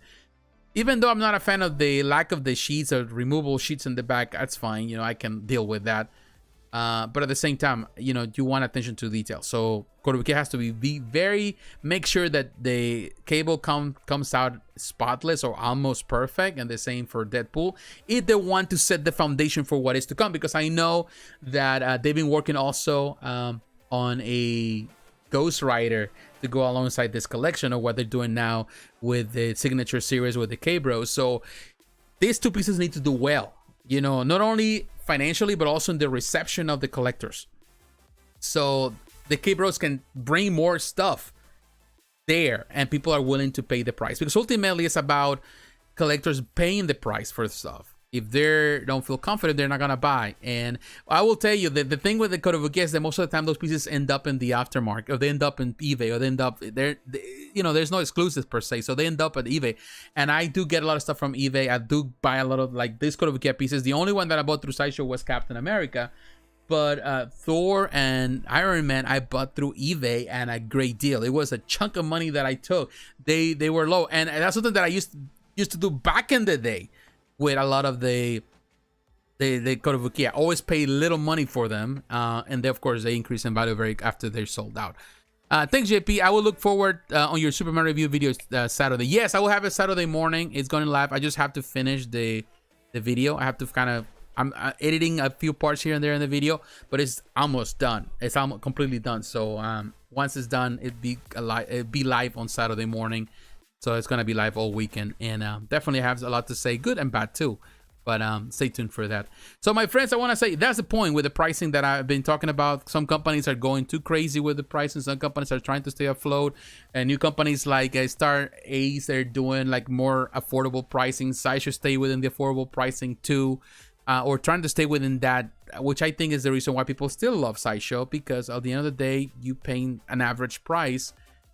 Even though I'm not a fan of the lack of the sheets or removable sheets in the back, that's fine. You know, I can deal with that. But at the same time, you know, you want attention to detail. So Kotobukiya has to make sure that the cable comes out spotless or almost perfect. And the same for Deadpool, if they want to set the foundation for what is to come. Because I know that they've been working also on a Ghost Rider to go alongside this collection, or what they're doing now with the signature series with the K-Bros. So these two pieces need to do well, you know, not only financially but also in the reception of the collectors, so the K-Bros can bring more stuff there and people are willing to pay the price, because ultimately it's about collectors paying the price for stuff. If they don't feel confident, they're not gonna buy. And I will tell you that the thing with the Kotobukiya is that most of the time those pieces end up in the aftermarket, or they end up in eBay, or they end up there. You know, there's no exclusives per se, so they end up at eBay. And I do get a lot of stuff from eBay. I do buy a lot of like these Kotobukiya pieces. The only one that I bought through Sideshow was Captain America, but Thor and Iron Man I bought through eBay, and a great deal. It was a chunk of money that I took. They were low, and that's something that I used to do back in the day. With a lot of the Kotobukiya, always pay little money for them, and then of course they increase in value very after they're sold out. Thanks, JP. I will look forward on your Superman review video Saturday. Yes, I will have it Saturday morning. It's going live. I just have to finish the video. I have to I'm editing a few parts here and there in the video, but it's almost done. It's almost completely done. So once it's done, it'd be live on Saturday morning. So it's going to be live all weekend, and definitely have a lot to say, good and bad too. But stay tuned for that. So my friends, I want to say that's the point with the pricing that I've been talking about. Some companies are going too crazy with the pricing. Some companies are trying to stay afloat. And new companies like Star Ace, they're doing like more affordable pricing. Sideshow stay within the affordable pricing too. Or trying to stay within that, which I think is the reason why people still love Sideshow, because at the end of the day, you paying an average price.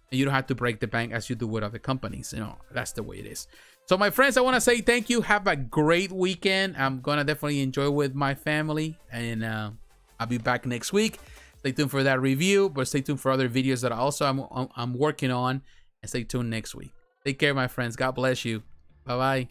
And you don't have to break the bank as you do with other companies. You know, that's the way it is. So my friends, I want to say thank you. Have a great weekend. I'm going to definitely enjoy with my family. And I'll be back next week. Stay tuned for that review. But stay tuned for other videos that I'm working on. And stay tuned next week. Take care, my friends. God bless you. Bye-bye.